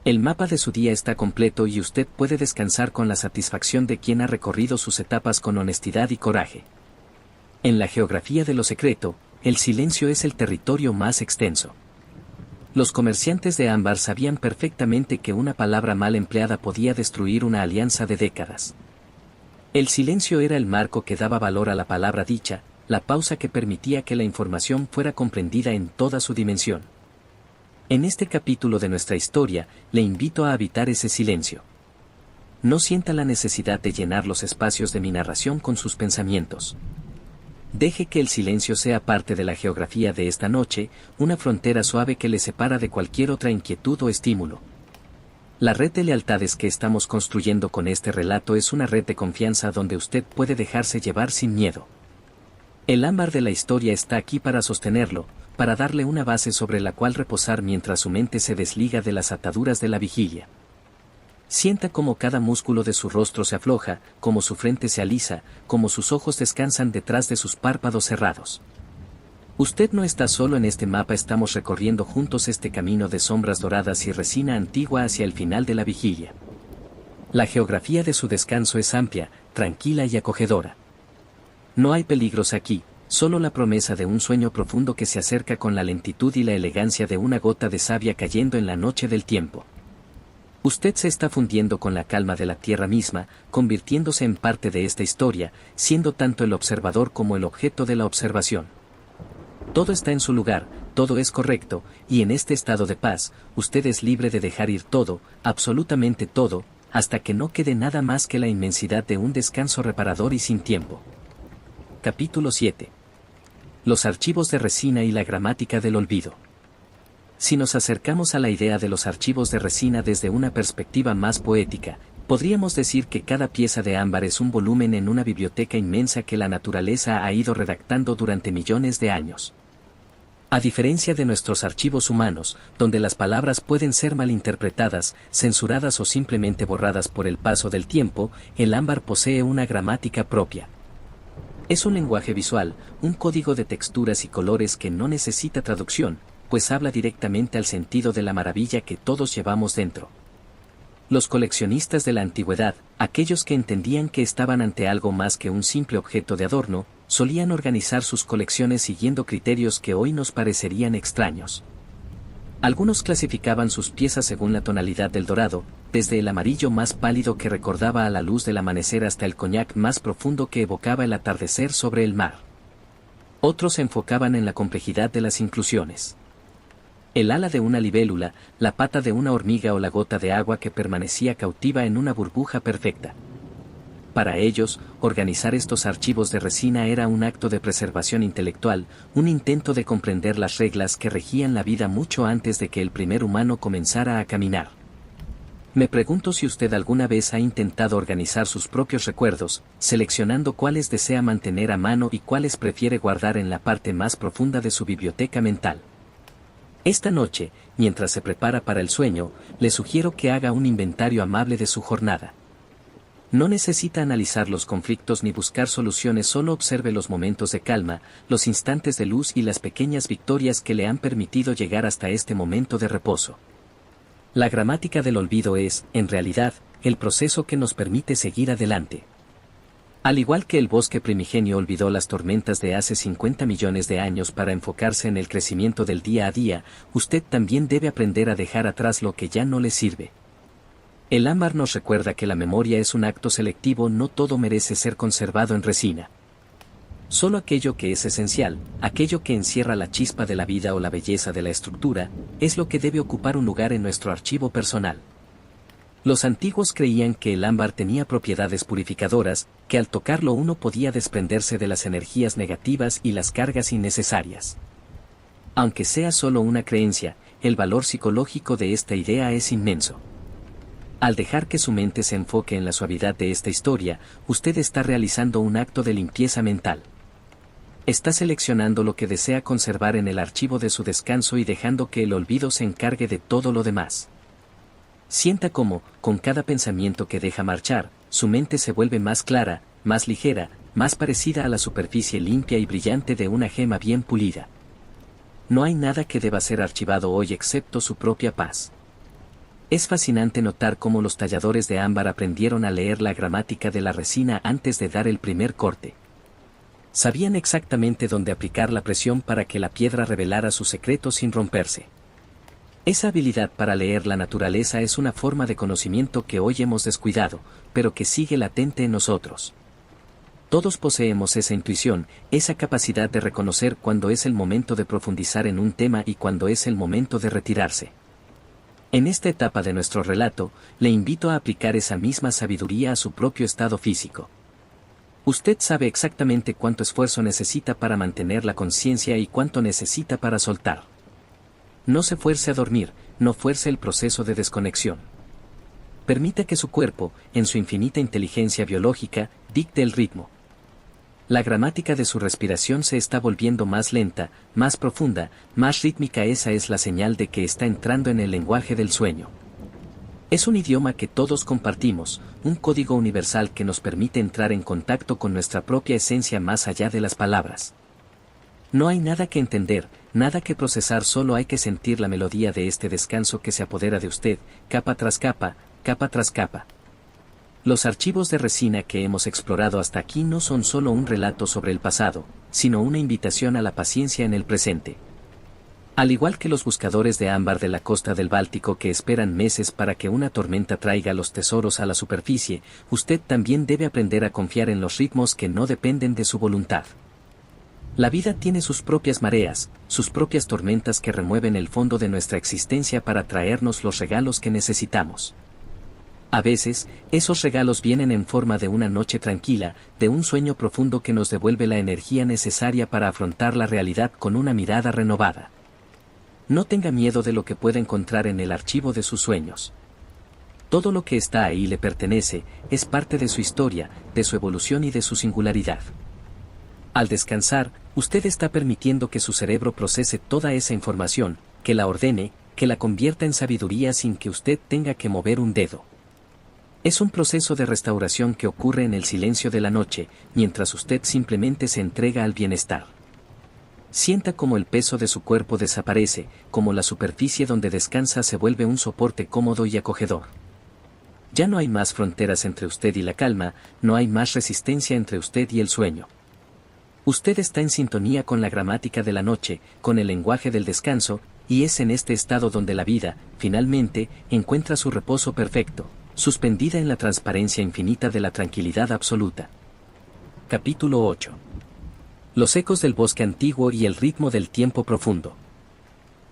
El mapa de su día está completo y usted puede descansar con la satisfacción de quien ha recorrido sus etapas con honestidad y coraje. En la geografía de lo secreto, el silencio es el territorio más extenso. Los comerciantes de ámbar sabían perfectamente que una palabra mal empleada podía destruir una alianza de décadas. El silencio era el marco que daba valor a la palabra dicha, la pausa que permitía que la información fuera comprendida en toda su dimensión. En este capítulo de nuestra historia, le invito a habitar ese silencio. No sienta la necesidad de llenar los espacios de mi narración con sus pensamientos. Deje que el silencio sea parte de la geografía de esta noche, una frontera suave que le separa de cualquier otra inquietud o estímulo. La red de lealtades que estamos construyendo con este relato es una red de confianza donde usted puede dejarse llevar sin miedo. El ámbar de la historia está aquí para sostenerlo, para darle una base sobre la cual reposar mientras su mente se desliga de las ataduras de la vigilia. Sienta cómo cada músculo de su rostro se afloja, cómo su frente se alisa, cómo sus ojos descansan detrás de sus párpados cerrados. Usted no está solo en este mapa, estamos recorriendo juntos este camino de sombras doradas y resina antigua hacia el final de la vigilia. La geografía de su descanso es amplia, tranquila y acogedora. No hay peligros aquí, solo la promesa de un sueño profundo que se acerca con la lentitud y la elegancia de una gota de savia cayendo en la noche del tiempo. Usted se está fundiendo con la calma de la tierra misma, convirtiéndose en parte de esta historia, siendo tanto el observador como el objeto de la observación. Todo está en su lugar, todo es correcto, y en este estado de paz, usted es libre de dejar ir todo, absolutamente todo, hasta que no quede nada más que la inmensidad de un descanso reparador y sin tiempo. Capítulo 7. Los archivos de resina y la gramática del olvido. Si nos acercamos a la idea de los archivos de resina desde una perspectiva más poética, podríamos decir que cada pieza de ámbar es un volumen en una biblioteca inmensa que la naturaleza ha ido redactando durante millones de años. A diferencia de nuestros archivos humanos, donde las palabras pueden ser malinterpretadas, censuradas o simplemente borradas por el paso del tiempo, el ámbar posee una gramática propia. Es un lenguaje visual, un código de texturas y colores que no necesita traducción, pues habla directamente al sentido de la maravilla que todos llevamos dentro. Los coleccionistas de la antigüedad, aquellos que entendían que estaban ante algo más que un simple objeto de adorno, solían organizar sus colecciones siguiendo criterios que hoy nos parecerían extraños. Algunos clasificaban sus piezas según la tonalidad del dorado, desde el amarillo más pálido que recordaba a la luz del amanecer hasta el coñac más profundo que evocaba el atardecer sobre el mar. Otros se enfocaban en la complejidad de las inclusiones. El ala de una libélula, la pata de una hormiga o la gota de agua que permanecía cautiva en una burbuja perfecta. Para ellos, organizar estos archivos de resina era un acto de preservación intelectual, un intento de comprender las reglas que regían la vida mucho antes de que el primer humano comenzara a caminar. Me pregunto si usted alguna vez ha intentado organizar sus propios recuerdos, seleccionando cuáles desea mantener a mano y cuáles prefiere guardar en la parte más profunda de su biblioteca mental. Esta noche, mientras se prepara para el sueño, le sugiero que haga un inventario amable de su jornada. No necesita analizar los conflictos ni buscar soluciones, solo observe los momentos de calma, los instantes de luz y las pequeñas victorias que le han permitido llegar hasta este momento de reposo. La gramática del olvido es, en realidad, el proceso que nos permite seguir adelante. Al igual que el bosque primigenio olvidó las tormentas de hace 50 millones de años para enfocarse en el crecimiento del día a día, usted también debe aprender a dejar atrás lo que ya no le sirve. El ámbar nos recuerda que la memoria es un acto selectivo, no todo merece ser conservado en resina. Solo aquello que es esencial, aquello que encierra la chispa de la vida o la belleza de la estructura, es lo que debe ocupar un lugar en nuestro archivo personal. Los antiguos creían que el ámbar tenía propiedades purificadoras, que al tocarlo uno podía desprenderse de las energías negativas y las cargas innecesarias. Aunque sea solo una creencia, el valor psicológico de esta idea es inmenso. Al dejar que su mente se enfoque en la suavidad de esta historia, usted está realizando un acto de limpieza mental. Está seleccionando lo que desea conservar en el archivo de su descanso y dejando que el olvido se encargue de todo lo demás. Sienta cómo, con cada pensamiento que deja marchar, su mente se vuelve más clara, más ligera, más parecida a la superficie limpia y brillante de una gema bien pulida. No hay nada que deba ser archivado hoy excepto su propia paz. Es fascinante notar cómo los talladores de ámbar aprendieron a leer la gramática de la resina antes de dar el primer corte. Sabían exactamente dónde aplicar la presión para que la piedra revelara su secreto sin romperse. Esa habilidad para leer la naturaleza es una forma de conocimiento que hoy hemos descuidado, pero que sigue latente en nosotros. Todos poseemos esa intuición, esa capacidad de reconocer cuándo es el momento de profundizar en un tema y cuándo es el momento de retirarse. En esta etapa de nuestro relato, le invito a aplicar esa misma sabiduría a su propio estado físico. Usted sabe exactamente cuánto esfuerzo necesita para mantener la conciencia y cuánto necesita para soltar. No se fuerce a dormir, no fuerce el proceso de desconexión. Permita que su cuerpo, en su infinita inteligencia biológica, dicte el ritmo. La gramática de su respiración se está volviendo más lenta, más profunda, más rítmica. Esa es la señal de que está entrando en el lenguaje del sueño. Es un idioma que todos compartimos, un código universal que nos permite entrar en contacto con nuestra propia esencia más allá de las palabras. No hay nada que entender, nada que procesar, solo hay que sentir la melodía de este descanso que se apodera de usted, capa tras capa, capa tras capa. Los archivos de resina que hemos explorado hasta aquí no son solo un relato sobre el pasado, sino una invitación a la paciencia en el presente. Al igual que los buscadores de ámbar de la costa del Báltico que esperan meses para que una tormenta traiga los tesoros a la superficie, usted también debe aprender a confiar en los ritmos que no dependen de su voluntad. La vida tiene sus propias mareas, sus propias tormentas que remueven el fondo de nuestra existencia para traernos los regalos que necesitamos. A veces, esos regalos vienen en forma de una noche tranquila, de un sueño profundo que nos devuelve la energía necesaria para afrontar la realidad con una mirada renovada. No tenga miedo de lo que pueda encontrar en el archivo de sus sueños. Todo lo que está ahí le pertenece, es parte de su historia, de su evolución y de su singularidad. Al descansar, usted está permitiendo que su cerebro procese toda esa información, que la ordene, que la convierta en sabiduría sin que usted tenga que mover un dedo. Es un proceso de restauración que ocurre en el silencio de la noche, mientras usted simplemente se entrega al bienestar. Sienta cómo el peso de su cuerpo desaparece, como la superficie donde descansa se vuelve un soporte cómodo y acogedor. Ya no hay más fronteras entre usted y la calma, no hay más resistencia entre usted y el sueño. Usted está en sintonía con la gramática de la noche, con el lenguaje del descanso, y es en este estado donde la vida, finalmente, encuentra su reposo perfecto, suspendida en la transparencia infinita de la tranquilidad absoluta. Capítulo 8. Los ecos del bosque antiguo y el ritmo del tiempo profundo.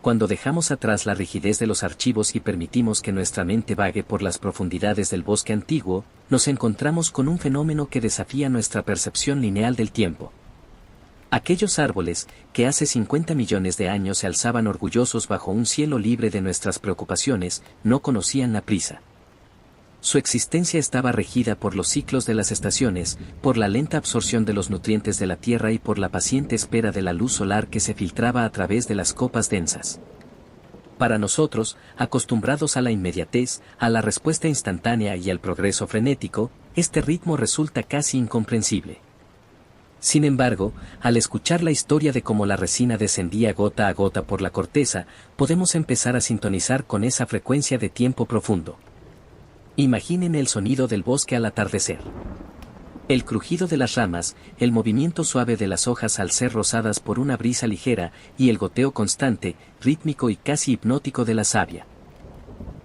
Cuando dejamos atrás la rigidez de los archivos y permitimos que nuestra mente vague por las profundidades del bosque antiguo, nos encontramos con un fenómeno que desafía nuestra percepción lineal del tiempo. Aquellos árboles, que hace 50 millones de años se alzaban orgullosos bajo un cielo libre de nuestras preocupaciones, no conocían la prisa. Su existencia estaba regida por los ciclos de las estaciones, por la lenta absorción de los nutrientes de la tierra y por la paciente espera de la luz solar que se filtraba a través de las copas densas. Para nosotros, acostumbrados a la inmediatez, a la respuesta instantánea y al progreso frenético, este ritmo resulta casi incomprensible. Sin embargo, al escuchar la historia de cómo la resina descendía gota a gota por la corteza, podemos empezar a sintonizar con esa frecuencia de tiempo profundo. Imaginen el sonido del bosque al atardecer. El crujido de las ramas, el movimiento suave de las hojas al ser rozadas por una brisa ligera, y el goteo constante, rítmico y casi hipnótico de la savia.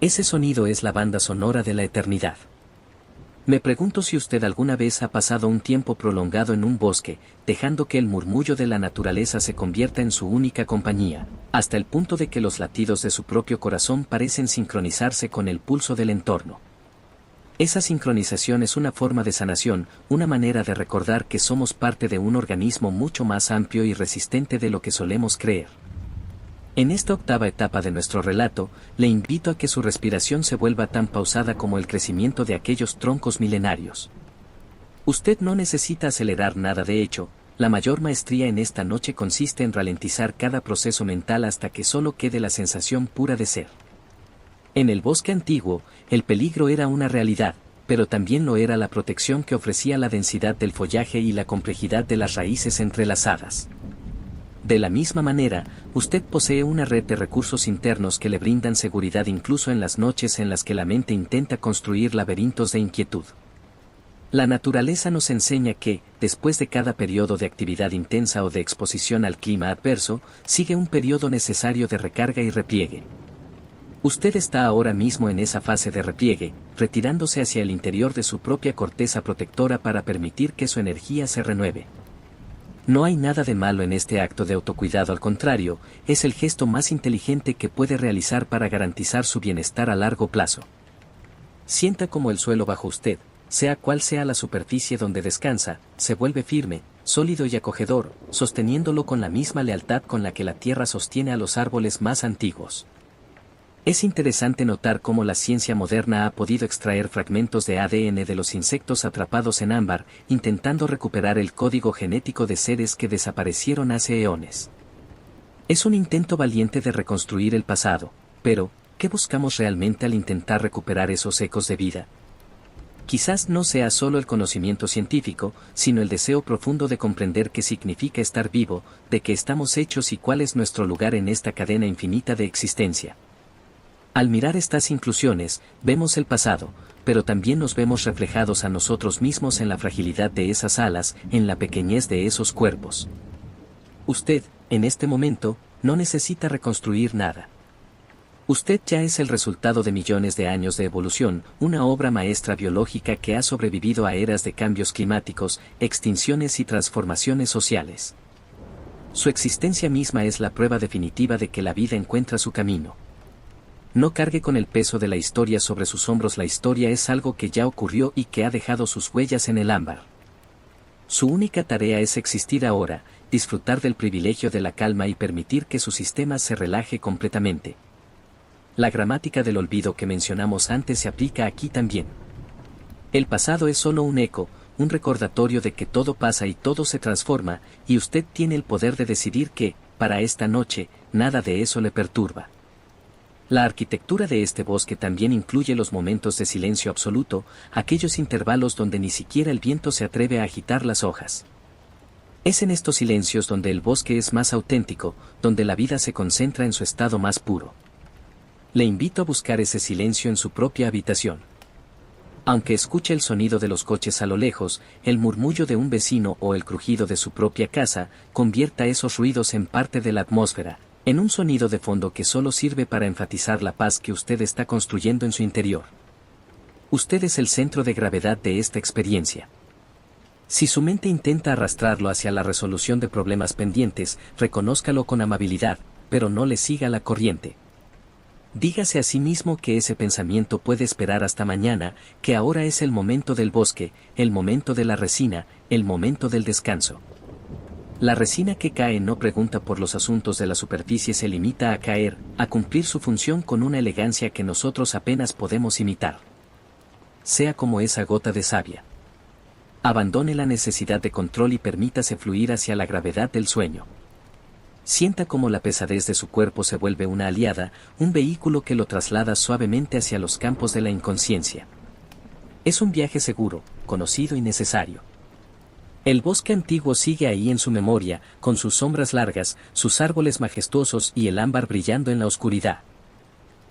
Ese sonido es la banda sonora de la eternidad. Me pregunto si usted alguna vez ha pasado un tiempo prolongado en un bosque, dejando que el murmullo de la naturaleza se convierta en su única compañía, hasta el punto de que los latidos de su propio corazón parecen sincronizarse con el pulso del entorno. Esa sincronización es una forma de sanación, una manera de recordar que somos parte de un organismo mucho más amplio y resistente de lo que solemos creer. En esta octava etapa de nuestro relato, le invito a que su respiración se vuelva tan pausada como el crecimiento de aquellos troncos milenarios. Usted no necesita acelerar nada, de hecho, la mayor maestría en esta noche consiste en ralentizar cada proceso mental hasta que solo quede la sensación pura de ser. En el bosque antiguo, el peligro era una realidad, pero también lo era la protección que ofrecía la densidad del follaje y la complejidad de las raíces entrelazadas. De la misma manera, usted posee una red de recursos internos que le brindan seguridad incluso en las noches en las que la mente intenta construir laberintos de inquietud. La naturaleza nos enseña que, después de cada periodo de actividad intensa o de exposición al clima adverso, sigue un periodo necesario de recarga y repliegue. Usted está ahora mismo en esa fase de repliegue, retirándose hacia el interior de su propia corteza protectora para permitir que su energía se renueve. No hay nada de malo en este acto de autocuidado, al contrario, es el gesto más inteligente que puede realizar para garantizar su bienestar a largo plazo. Sienta como el suelo bajo usted, sea cual sea la superficie donde descansa, se vuelve firme, sólido y acogedor, sosteniéndolo con la misma lealtad con la que la tierra sostiene a los árboles más antiguos. Es interesante notar cómo la ciencia moderna ha podido extraer fragmentos de ADN de los insectos atrapados en ámbar, intentando recuperar el código genético de seres que desaparecieron hace eones. Es un intento valiente de reconstruir el pasado, pero, ¿qué buscamos realmente al intentar recuperar esos ecos de vida? Quizás no sea solo el conocimiento científico, sino el deseo profundo de comprender qué significa estar vivo, de qué estamos hechos y cuál es nuestro lugar en esta cadena infinita de existencia. Al mirar estas inclusiones, vemos el pasado, pero también nos vemos reflejados a nosotros mismos en la fragilidad de esas alas, en la pequeñez de esos cuerpos. Usted, en este momento, no necesita reconstruir nada. Usted ya es el resultado de millones de años de evolución, una obra maestra biológica que ha sobrevivido a eras de cambios climáticos, extinciones y transformaciones sociales. Su existencia misma es la prueba definitiva de que la vida encuentra su camino. No cargue con el peso de la historia sobre sus hombros, la historia es algo que ya ocurrió y que ha dejado sus huellas en el ámbar. Su única tarea es existir ahora, disfrutar del privilegio de la calma y permitir que su sistema se relaje completamente. La gramática del olvido que mencionamos antes se aplica aquí también. El pasado es solo un eco, un recordatorio de que todo pasa y todo se transforma, y usted tiene el poder de decidir que, para esta noche, nada de eso le perturba. La arquitectura de este bosque también incluye los momentos de silencio absoluto, aquellos intervalos donde ni siquiera el viento se atreve a agitar las hojas. Es en estos silencios donde el bosque es más auténtico, donde la vida se concentra en su estado más puro. Le invito a buscar ese silencio en su propia habitación. Aunque escuche el sonido de los coches a lo lejos, el murmullo de un vecino o el crujido de su propia casa, convierta esos ruidos en parte de la atmósfera, en un sonido de fondo que solo sirve para enfatizar la paz que usted está construyendo en su interior. Usted es el centro de gravedad de esta experiencia. Si su mente intenta arrastrarlo hacia la resolución de problemas pendientes, reconózcalo con amabilidad, pero no le siga la corriente. Dígase a sí mismo que ese pensamiento puede esperar hasta mañana, que ahora es el momento del bosque, el momento de la resina, el momento del descanso. La resina que cae no pregunta por los asuntos de la superficie, se limita a caer, a cumplir su función con una elegancia que nosotros apenas podemos imitar. Sea como esa gota de savia. Abandone la necesidad de control y permítase fluir hacia la gravedad del sueño. Sienta cómo la pesadez de su cuerpo se vuelve una aliada, un vehículo que lo traslada suavemente hacia los campos de la inconsciencia. Es un viaje seguro, conocido y necesario. El bosque antiguo sigue ahí en su memoria, con sus sombras largas, sus árboles majestuosos y el ámbar brillando en la oscuridad.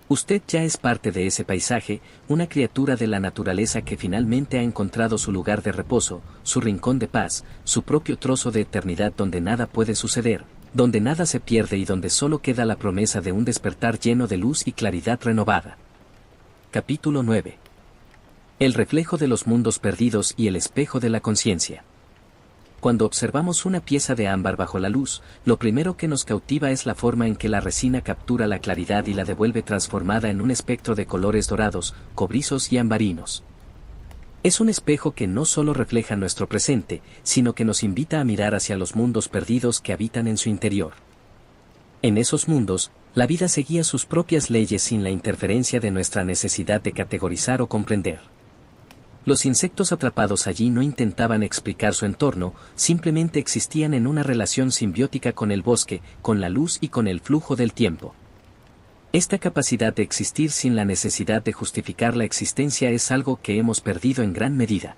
Usted ya es parte de ese paisaje, una criatura de la naturaleza que finalmente ha encontrado su lugar de reposo, su rincón de paz, su propio trozo de eternidad donde nada puede suceder, donde nada se pierde y donde solo queda la promesa de un despertar lleno de luz y claridad renovada. Capítulo 9. El reflejo de los mundos perdidos y el espejo de la conciencia. Cuando observamos una pieza de ámbar bajo la luz, lo primero que nos cautiva es la forma en que la resina captura la claridad y la devuelve transformada en un espectro de colores dorados, cobrizos y ambarinos. Es un espejo que no solo refleja nuestro presente, sino que nos invita a mirar hacia los mundos perdidos que habitan en su interior. En esos mundos, la vida seguía sus propias leyes sin la interferencia de nuestra necesidad de categorizar o comprender. Los insectos atrapados allí no intentaban explicar su entorno, simplemente existían en una relación simbiótica con el bosque, con la luz y con el flujo del tiempo. Esta capacidad de existir sin la necesidad de justificar la existencia es algo que hemos perdido en gran medida.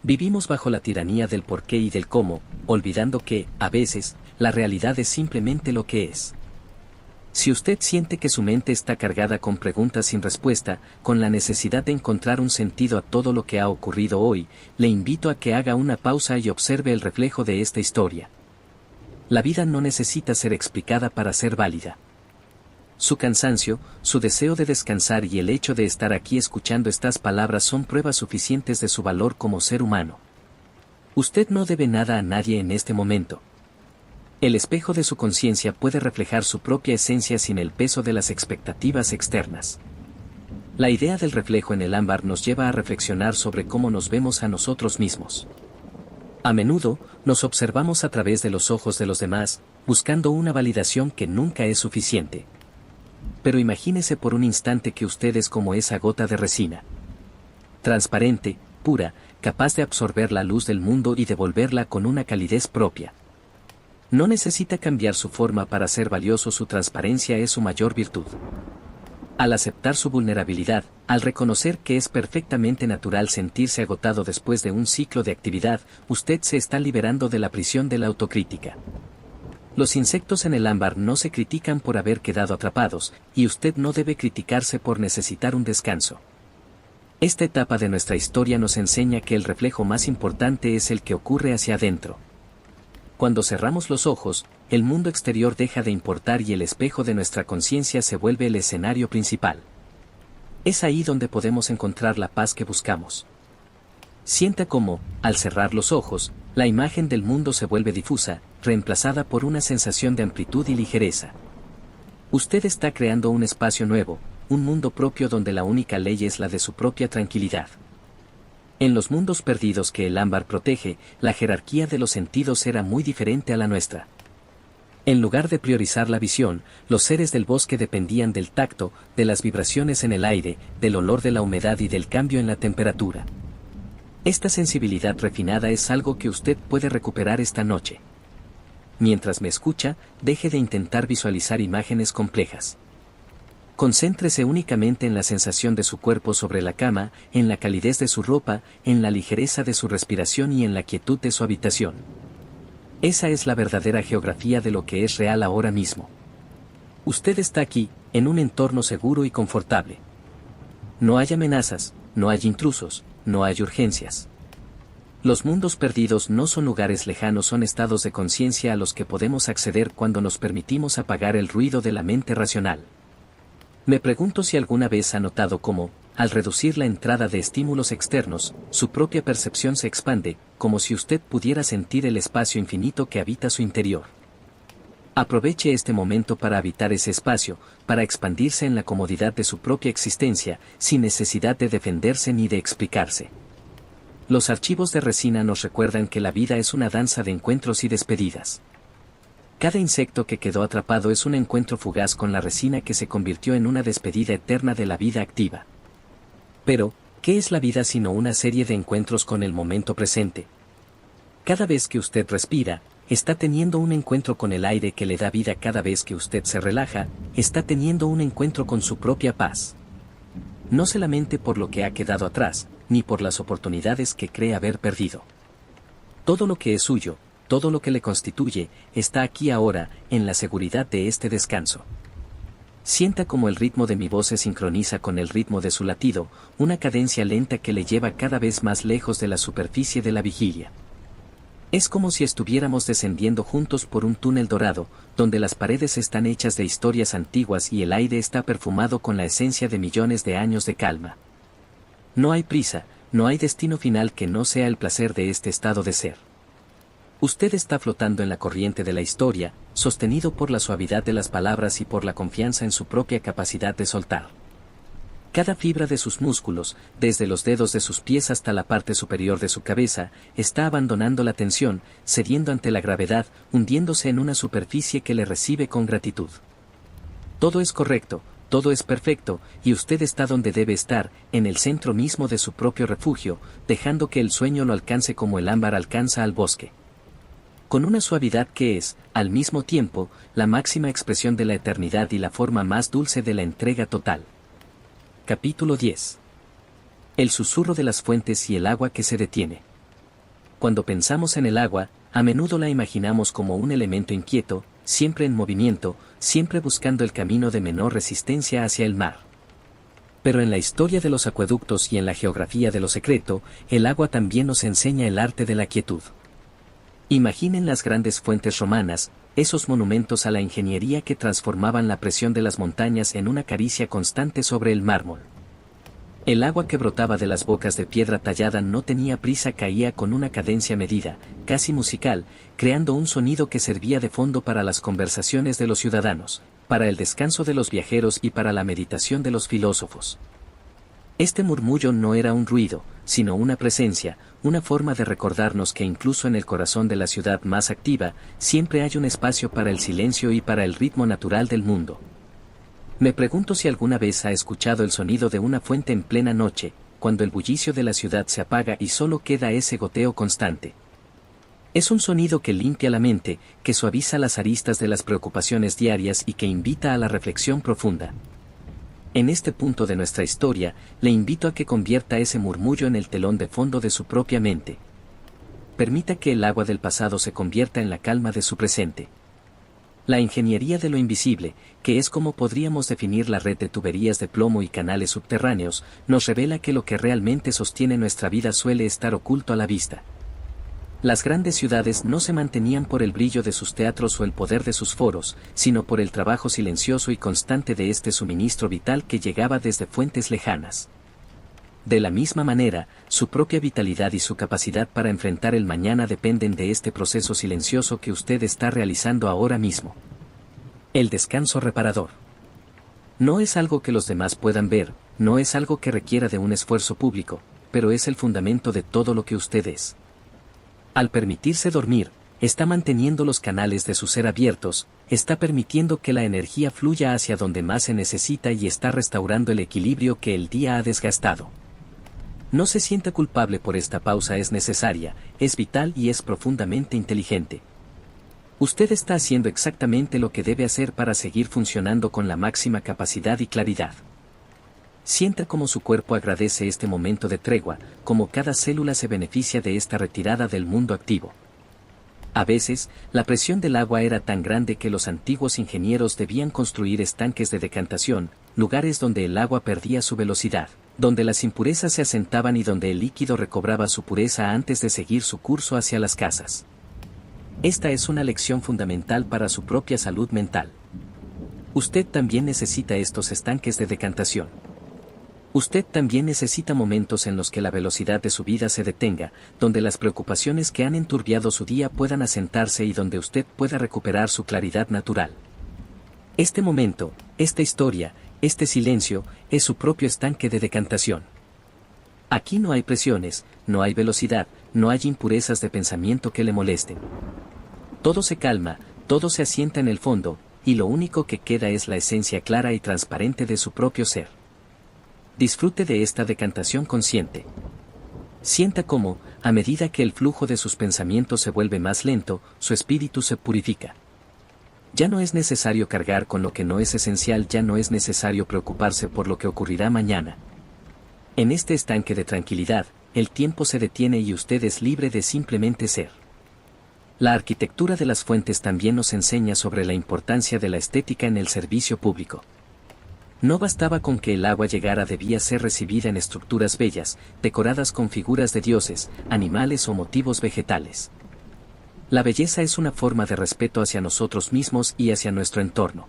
Vivimos bajo la tiranía del por qué y del cómo, olvidando que, a veces, la realidad es simplemente lo que es. Si usted siente que su mente está cargada con preguntas sin respuesta, con la necesidad de encontrar un sentido a todo lo que ha ocurrido hoy, le invito a que haga una pausa y observe el reflejo de esta historia. La vida no necesita ser explicada para ser válida. Su cansancio, su deseo de descansar y el hecho de estar aquí escuchando estas palabras son pruebas suficientes de su valor como ser humano. Usted no debe nada a nadie en este momento. El espejo de su conciencia puede reflejar su propia esencia sin el peso de las expectativas externas. La idea del reflejo en el ámbar nos lleva a reflexionar sobre cómo nos vemos a nosotros mismos. A menudo, nos observamos a través de los ojos de los demás, buscando una validación que nunca es suficiente. Pero imagínese por un instante que usted es como esa gota de resina. Transparente, pura, capaz de absorber la luz del mundo y devolverla con una calidez propia. No necesita cambiar su forma para ser valioso, su transparencia es su mayor virtud. Al aceptar su vulnerabilidad, al reconocer que es perfectamente natural sentirse agotado después de un ciclo de actividad, usted se está liberando de la prisión de la autocrítica. Los insectos en el ámbar no se critican por haber quedado atrapados, y usted no debe criticarse por necesitar un descanso. Esta etapa de nuestra historia nos enseña que el reflejo más importante es el que ocurre hacia adentro. Cuando cerramos los ojos, el mundo exterior deja de importar y el espejo de nuestra conciencia se vuelve el escenario principal. Es ahí donde podemos encontrar la paz que buscamos. Sienta cómo, al cerrar los ojos, la imagen del mundo se vuelve difusa, reemplazada por una sensación de amplitud y ligereza. Usted está creando un espacio nuevo, un mundo propio donde la única ley es la de su propia tranquilidad. En los mundos perdidos que el ámbar protege, la jerarquía de los sentidos era muy diferente a la nuestra. En lugar de priorizar la visión, los seres del bosque dependían del tacto, de las vibraciones en el aire, del olor de la humedad y del cambio en la temperatura. Esta sensibilidad refinada es algo que usted puede recuperar esta noche. Mientras me escucha, deje de intentar visualizar imágenes complejas. Concéntrese únicamente en la sensación de su cuerpo sobre la cama, en la calidez de su ropa, en la ligereza de su respiración y en la quietud de su habitación. Esa es la verdadera geografía de lo que es real ahora mismo. Usted está aquí, en un entorno seguro y confortable. No hay amenazas, no hay intrusos, no hay urgencias. Los mundos perdidos no son lugares lejanos, son estados de conciencia a los que podemos acceder cuando nos permitimos apagar el ruido de la mente racional. Me pregunto si alguna vez ha notado cómo, al reducir la entrada de estímulos externos, su propia percepción se expande, como si usted pudiera sentir el espacio infinito que habita su interior. Aproveche este momento para habitar ese espacio, para expandirse en la comodidad de su propia existencia, sin necesidad de defenderse ni de explicarse. Los archivos de resina nos recuerdan que la vida es una danza de encuentros y despedidas. Cada insecto que quedó atrapado es un encuentro fugaz con la resina que se convirtió en una despedida eterna de la vida activa. Pero, ¿qué es la vida sino una serie de encuentros con el momento presente? Cada vez que usted respira, está teniendo un encuentro con el aire que le da vida. Cada vez que usted se relaja, está teniendo un encuentro con su propia paz. No se lamente por lo que ha quedado atrás, ni por las oportunidades que cree haber perdido. Todo lo que es suyo, todo lo que le constituye, está aquí ahora, en la seguridad de este descanso. Sienta como el ritmo de mi voz se sincroniza con el ritmo de su latido, una cadencia lenta que le lleva cada vez más lejos de la superficie de la vigilia. Es como si estuviéramos descendiendo juntos por un túnel dorado, donde las paredes están hechas de historias antiguas y el aire está perfumado con la esencia de millones de años de calma. No hay prisa, no hay destino final que no sea el placer de este estado de ser. Usted está flotando en la corriente de la historia, sostenido por la suavidad de las palabras y por la confianza en su propia capacidad de soltar. Cada fibra de sus músculos, desde los dedos de sus pies hasta la parte superior de su cabeza, está abandonando la tensión, cediendo ante la gravedad, hundiéndose en una superficie que le recibe con gratitud. Todo es correcto, todo es perfecto, y usted está donde debe estar, en el centro mismo de su propio refugio, dejando que el sueño lo alcance como el ámbar alcanza al bosque. Con una suavidad que es, al mismo tiempo, la máxima expresión de la eternidad y la forma más dulce de la entrega total. Capítulo 10. El susurro de las fuentes y el agua que se detiene. Cuando pensamos en el agua, a menudo la imaginamos como un elemento inquieto, siempre en movimiento, siempre buscando el camino de menor resistencia hacia el mar. Pero en la historia de los acueductos y en la geografía de lo secreto, el agua también nos enseña el arte de la quietud. Imaginen las grandes fuentes romanas, esos monumentos a la ingeniería que transformaban la presión de las montañas en una caricia constante sobre el mármol. El agua que brotaba de las bocas de piedra tallada no tenía prisa, caía con una cadencia medida, casi musical, creando un sonido que servía de fondo para las conversaciones de los ciudadanos, para el descanso de los viajeros y para la meditación de los filósofos. Este murmullo no era un ruido, sino una presencia, una forma de recordarnos que incluso en el corazón de la ciudad más activa, siempre hay un espacio para el silencio y para el ritmo natural del mundo. Me pregunto si alguna vez ha escuchado el sonido de una fuente en plena noche, cuando el bullicio de la ciudad se apaga y solo queda ese goteo constante. Es un sonido que limpia la mente, que suaviza las aristas de las preocupaciones diarias y que invita a la reflexión profunda. En este punto de nuestra historia, le invito a que convierta ese murmullo en el telón de fondo de su propia mente. Permita que el agua del pasado se convierta en la calma de su presente. La ingeniería de lo invisible, que es como podríamos definir la red de tuberías de plomo y canales subterráneos, nos revela que lo que realmente sostiene nuestra vida suele estar oculto a la vista. Las grandes ciudades no se mantenían por el brillo de sus teatros o el poder de sus foros, sino por el trabajo silencioso y constante de este suministro vital que llegaba desde fuentes lejanas. De la misma manera, su propia vitalidad y su capacidad para enfrentar el mañana dependen de este proceso silencioso que usted está realizando ahora mismo. El descanso reparador. No es algo que los demás puedan ver, no es algo que requiera de un esfuerzo público, pero es el fundamento de todo lo que usted es. Al permitirse dormir, está manteniendo los canales de su ser abiertos, está permitiendo que la energía fluya hacia donde más se necesita y está restaurando el equilibrio que el día ha desgastado. No se sienta culpable por esta pausa, es necesaria, es vital y es profundamente inteligente. Usted está haciendo exactamente lo que debe hacer para seguir funcionando con la máxima capacidad y claridad. Sienta cómo su cuerpo agradece este momento de tregua, cómo cada célula se beneficia de esta retirada del mundo activo. A veces, la presión del agua era tan grande que los antiguos ingenieros debían construir estanques de decantación, lugares donde el agua perdía su velocidad, donde las impurezas se asentaban y donde el líquido recobraba su pureza antes de seguir su curso hacia las casas. Esta es una lección fundamental para su propia salud mental. Usted también necesita estos estanques de decantación. Usted también necesita momentos en los que la velocidad de su vida se detenga, donde las preocupaciones que han enturbiado su día puedan asentarse y donde usted pueda recuperar su claridad natural. Este momento, esta historia, este silencio, es su propio estanque de decantación. Aquí no hay presiones, no hay velocidad, no hay impurezas de pensamiento que le molesten. Todo se calma, todo se asienta en el fondo, y lo único que queda es la esencia clara y transparente de su propio ser. Disfrute de esta decantación consciente. Sienta cómo, a medida que el flujo de sus pensamientos se vuelve más lento, su espíritu se purifica. Ya no es necesario cargar con lo que no es esencial, ya no es necesario preocuparse por lo que ocurrirá mañana. En este estanque de tranquilidad, el tiempo se detiene y usted es libre de simplemente ser. La arquitectura de las fuentes también nos enseña sobre la importancia de la estética en el servicio público. No bastaba con que el agua llegara, debía ser recibida en estructuras bellas, decoradas con figuras de dioses, animales o motivos vegetales. La belleza es una forma de respeto hacia nosotros mismos y hacia nuestro entorno.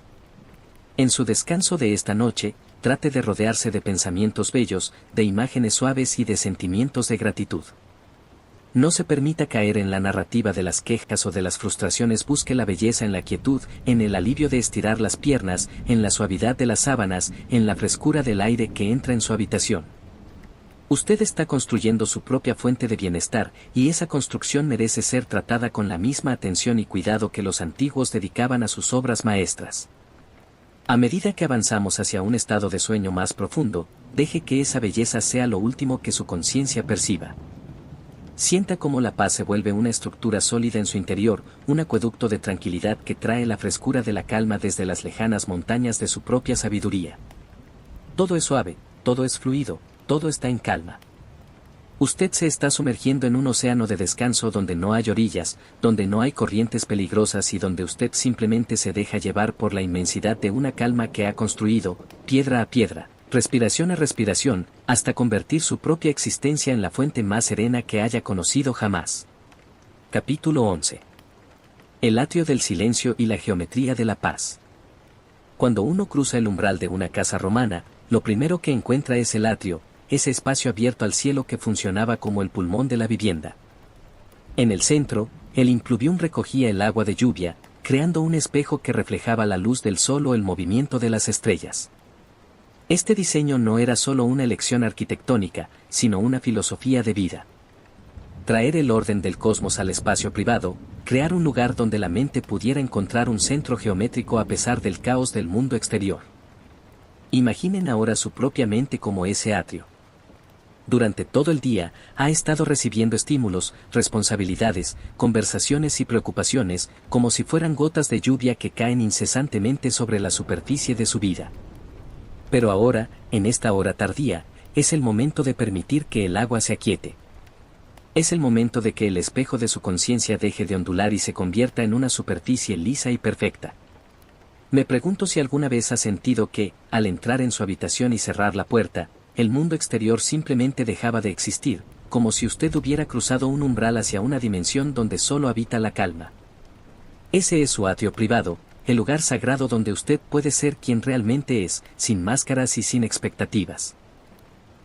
En su descanso de esta noche, trate de rodearse de pensamientos bellos, de imágenes suaves y de sentimientos de gratitud. No se permita caer en la narrativa de las quejas o de las frustraciones, busque la belleza en la quietud, en el alivio de estirar las piernas, en la suavidad de las sábanas, en la frescura del aire que entra en su habitación. Usted está construyendo su propia fuente de bienestar, y esa construcción merece ser tratada con la misma atención y cuidado que los antiguos dedicaban a sus obras maestras. A medida que avanzamos hacia un estado de sueño más profundo, deje que esa belleza sea lo último que su conciencia perciba. Sienta cómo la paz se vuelve una estructura sólida en su interior, un acueducto de tranquilidad que trae la frescura de la calma desde las lejanas montañas de su propia sabiduría. Todo es suave, todo es fluido, todo está en calma. Usted se está sumergiendo en un océano de descanso donde no hay orillas, donde no hay corrientes peligrosas y donde usted simplemente se deja llevar por la inmensidad de una calma que ha construido, piedra a piedra, respiración a respiración, hasta convertir su propia existencia en la fuente más serena que haya conocido jamás. Capítulo 11. El atrio del silencio y la geometría de la paz. Cuando uno cruza el umbral de una casa romana, lo primero que encuentra es el atrio, ese espacio abierto al cielo que funcionaba como el pulmón de la vivienda. En el centro, el impluvium recogía el agua de lluvia, creando un espejo que reflejaba la luz del sol o el movimiento de las estrellas. Este diseño no era solo una elección arquitectónica, sino una filosofía de vida. Traer el orden del cosmos al espacio privado, crear un lugar donde la mente pudiera encontrar un centro geométrico a pesar del caos del mundo exterior. Imaginen ahora su propia mente como ese atrio. Durante todo el día, ha estado recibiendo estímulos, responsabilidades, conversaciones y preocupaciones, como si fueran gotas de lluvia que caen incesantemente sobre la superficie de su vida. Pero ahora, en esta hora tardía, es el momento de permitir que el agua se aquiete. Es el momento de que el espejo de su conciencia deje de ondular y se convierta en una superficie lisa y perfecta. Me pregunto si alguna vez ha sentido que, al entrar en su habitación y cerrar la puerta, el mundo exterior simplemente dejaba de existir, como si usted hubiera cruzado un umbral hacia una dimensión donde solo habita la calma. Ese es su atrio privado, el lugar sagrado donde usted puede ser quien realmente es, sin máscaras y sin expectativas.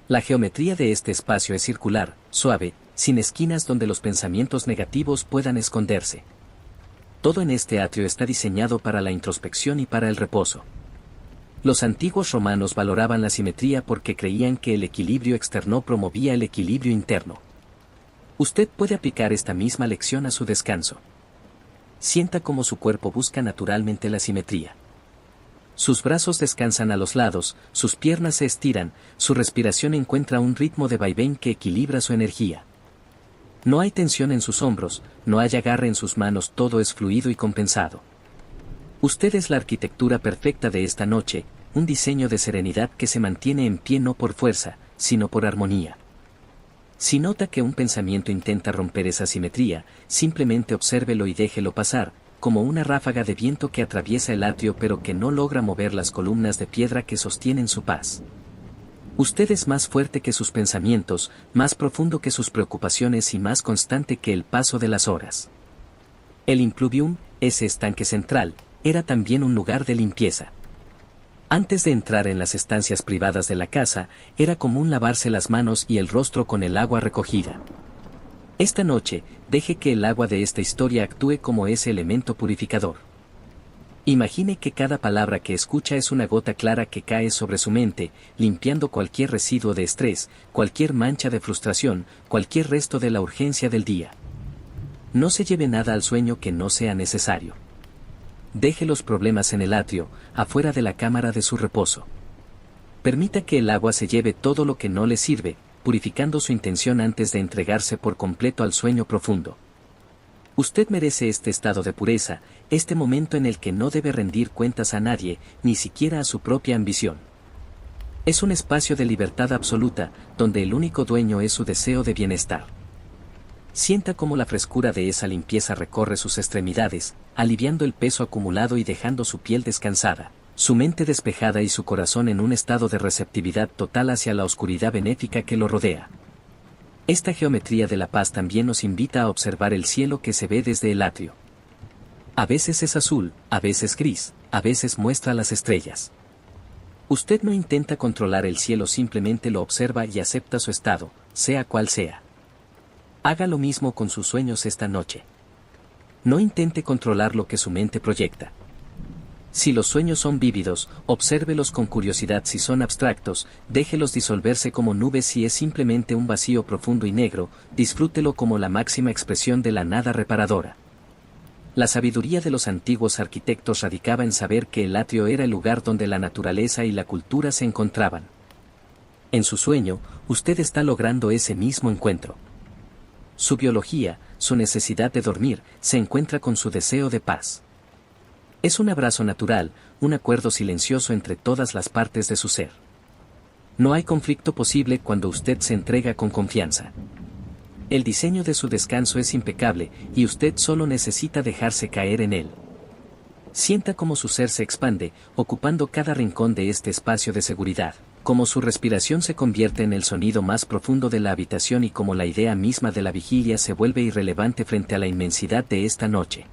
La geometría de este espacio es circular, suave, sin esquinas donde los pensamientos negativos puedan esconderse. Todo en este atrio está diseñado para la introspección y para el reposo. Los antiguos romanos valoraban la simetría porque creían que el equilibrio externo promovía el equilibrio interno. Usted puede aplicar esta misma lección a su descanso. Sienta cómo su cuerpo busca naturalmente la simetría. Sus brazos descansan a los lados, sus piernas se estiran, su respiración encuentra un ritmo de vaivén que equilibra su energía. No hay tensión en sus hombros, no hay agarre en sus manos, todo es fluido y compensado. Usted es la arquitectura perfecta de esta noche, un diseño de serenidad que se mantiene en pie no por fuerza, sino por armonía. Si nota que un pensamiento intenta romper esa simetría, simplemente obsérvelo y déjelo pasar, como una ráfaga de viento que atraviesa el atrio pero que no logra mover las columnas de piedra que sostienen su paz. Usted es más fuerte que sus pensamientos, más profundo que sus preocupaciones y más constante que el paso de las horas. El impluvium, ese estanque central, era también un lugar de limpieza. Antes de entrar en las estancias privadas de la casa, era común lavarse las manos y el rostro con el agua recogida. Esta noche, deje que el agua de esta historia actúe como ese elemento purificador. Imagine que cada palabra que escucha es una gota clara que cae sobre su mente, limpiando cualquier residuo de estrés, cualquier mancha de frustración, cualquier resto de la urgencia del día. No se lleve nada al sueño que no sea necesario. Deje los problemas en el atrio, afuera de la cámara de su reposo. Permita que el agua se lleve todo lo que no le sirve, purificando su intención antes de entregarse por completo al sueño profundo. Usted merece este estado de pureza, este momento en el que no debe rendir cuentas a nadie, ni siquiera a su propia ambición. Es un espacio de libertad absoluta, donde el único dueño es su deseo de bienestar. Sienta cómo la frescura de esa limpieza recorre sus extremidades, aliviando el peso acumulado y dejando su piel descansada, su mente despejada y su corazón en un estado de receptividad total hacia la oscuridad benéfica que lo rodea. Esta geometría de la paz también nos invita a observar el cielo que se ve desde el atrio. A veces es azul, a veces gris, a veces muestra las estrellas. Usted no intenta controlar el cielo, simplemente lo observa y acepta su estado, sea cual sea. Haga lo mismo con sus sueños esta noche. No intente controlar lo que su mente proyecta. Si los sueños son vívidos, obsérvelos con curiosidad. Si son abstractos, déjelos disolverse como nubes. Si es simplemente un vacío profundo y negro, disfrútelo como la máxima expresión de la nada reparadora. La sabiduría de los antiguos arquitectos radicaba en saber que el atrio era el lugar donde la naturaleza y la cultura se encontraban. En su sueño, usted está logrando ese mismo encuentro. Su biología, su necesidad de dormir, se encuentra con su deseo de paz. Es un abrazo natural, un acuerdo silencioso entre todas las partes de su ser. No hay conflicto posible cuando usted se entrega con confianza. El diseño de su descanso es impecable, y usted solo necesita dejarse caer en él. Sienta cómo su ser se expande, ocupando cada rincón de este espacio de seguridad, cómo su respiración se convierte en el sonido más profundo de la habitación y cómo la idea misma de la vigilia se vuelve irrelevante frente a la inmensidad de esta noche.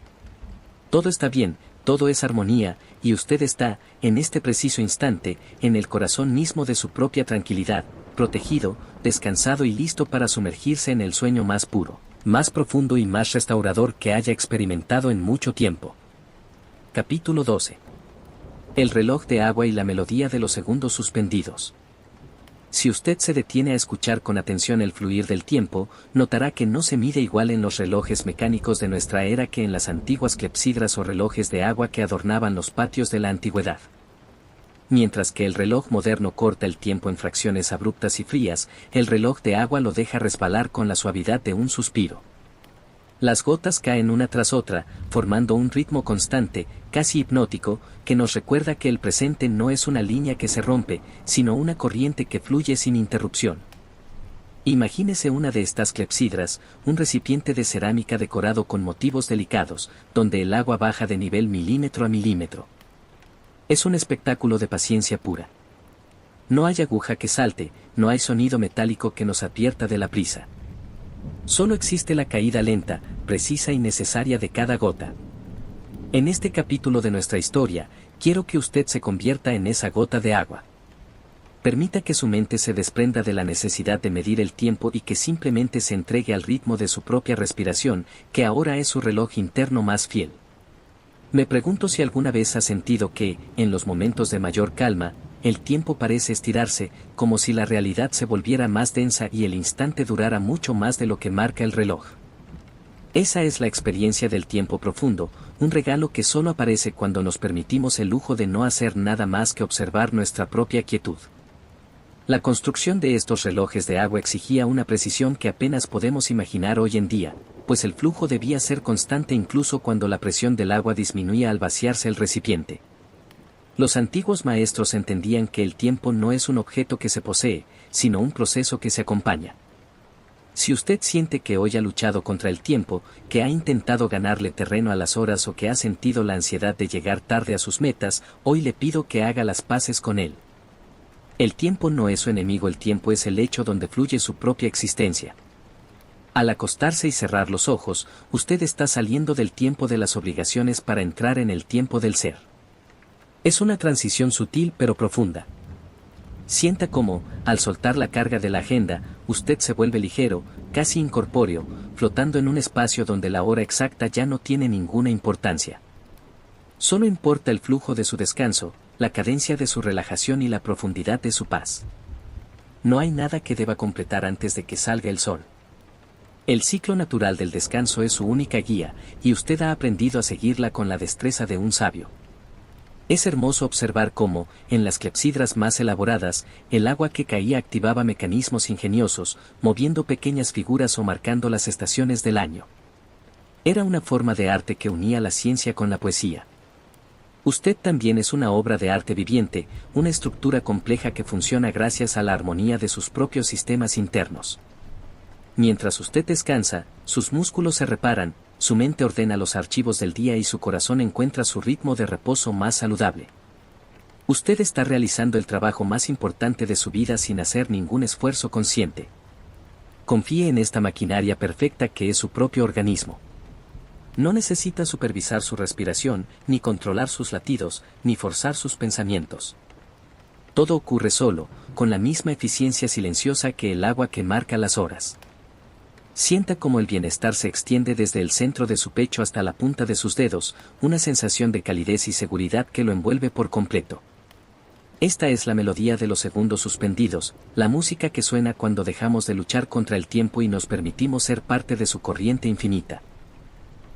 Todo está bien, todo es armonía, y usted está, en este preciso instante, en el corazón mismo de su propia tranquilidad, protegido, descansado y listo para sumergirse en el sueño más puro, más profundo y más restaurador que haya experimentado en mucho tiempo. Capítulo 12. El reloj de agua y la melodía de los segundos suspendidos. Si usted se detiene a escuchar con atención el fluir del tiempo, notará que no se mide igual en los relojes mecánicos de nuestra era que en las antiguas clepsidras o relojes de agua que adornaban los patios de la antigüedad. Mientras que el reloj moderno corta el tiempo en fracciones abruptas y frías, el reloj de agua lo deja resbalar con la suavidad de un suspiro. Las gotas caen una tras otra, formando un ritmo constante, casi hipnótico, que nos recuerda que el presente no es una línea que se rompe, sino una corriente que fluye sin interrupción. Imagínese una de estas clepsidras, un recipiente de cerámica decorado con motivos delicados, donde el agua baja de nivel milímetro a milímetro. Es un espectáculo de paciencia pura. No hay aguja que salte, no hay sonido metálico que nos advierta de la prisa. Solo existe la caída lenta, precisa y necesaria de cada gota. En este capítulo de nuestra historia, quiero que usted se convierta en esa gota de agua. Permita que su mente se desprenda de la necesidad de medir el tiempo y que simplemente se entregue al ritmo de su propia respiración, que ahora es su reloj interno más fiel. Me pregunto si alguna vez ha sentido que, en los momentos de mayor calma, el tiempo parece estirarse, como si la realidad se volviera más densa y el instante durara mucho más de lo que marca el reloj. Esa es la experiencia del tiempo profundo, un regalo que solo aparece cuando nos permitimos el lujo de no hacer nada más que observar nuestra propia quietud. La construcción de estos relojes de agua exigía una precisión que apenas podemos imaginar hoy en día, pues el flujo debía ser constante incluso cuando la presión del agua disminuía al vaciarse el recipiente. Los antiguos maestros entendían que el tiempo no es un objeto que se posee, sino un proceso que se acompaña. Si usted siente que hoy ha luchado contra el tiempo, que ha intentado ganarle terreno a las horas o que ha sentido la ansiedad de llegar tarde a sus metas, hoy le pido que haga las paces con él. El tiempo no es su enemigo, el tiempo es el hecho donde fluye su propia existencia. Al acostarse y cerrar los ojos, usted está saliendo del tiempo de las obligaciones para entrar en el tiempo del ser. Es una transición sutil pero profunda. Sienta cómo, al soltar la carga de la agenda, usted se vuelve ligero, casi incorpóreo, flotando en un espacio donde la hora exacta ya no tiene ninguna importancia. Solo importa el flujo de su descanso, la cadencia de su relajación y la profundidad de su paz. No hay nada que deba completar antes de que salga el sol. El ciclo natural del descanso es su única guía, y usted ha aprendido a seguirla con la destreza de un sabio. Es hermoso observar cómo, en las clepsidras más elaboradas, el agua que caía activaba mecanismos ingeniosos, moviendo pequeñas figuras o marcando las estaciones del año. Era una forma de arte que unía la ciencia con la poesía. Usted también es una obra de arte viviente, una estructura compleja que funciona gracias a la armonía de sus propios sistemas internos. Mientras usted descansa, sus músculos se reparan, su mente ordena los archivos del día y su corazón encuentra su ritmo de reposo más saludable. Usted está realizando el trabajo más importante de su vida sin hacer ningún esfuerzo consciente. Confíe en esta maquinaria perfecta que es su propio organismo. No necesita supervisar su respiración, ni controlar sus latidos, ni forzar sus pensamientos. Todo ocurre solo, con la misma eficiencia silenciosa que el agua que marca las horas. Sienta cómo el bienestar se extiende desde el centro de su pecho hasta la punta de sus dedos, una sensación de calidez y seguridad que lo envuelve por completo. Esta es la melodía de los segundos suspendidos, la música que suena cuando dejamos de luchar contra el tiempo y nos permitimos ser parte de su corriente infinita.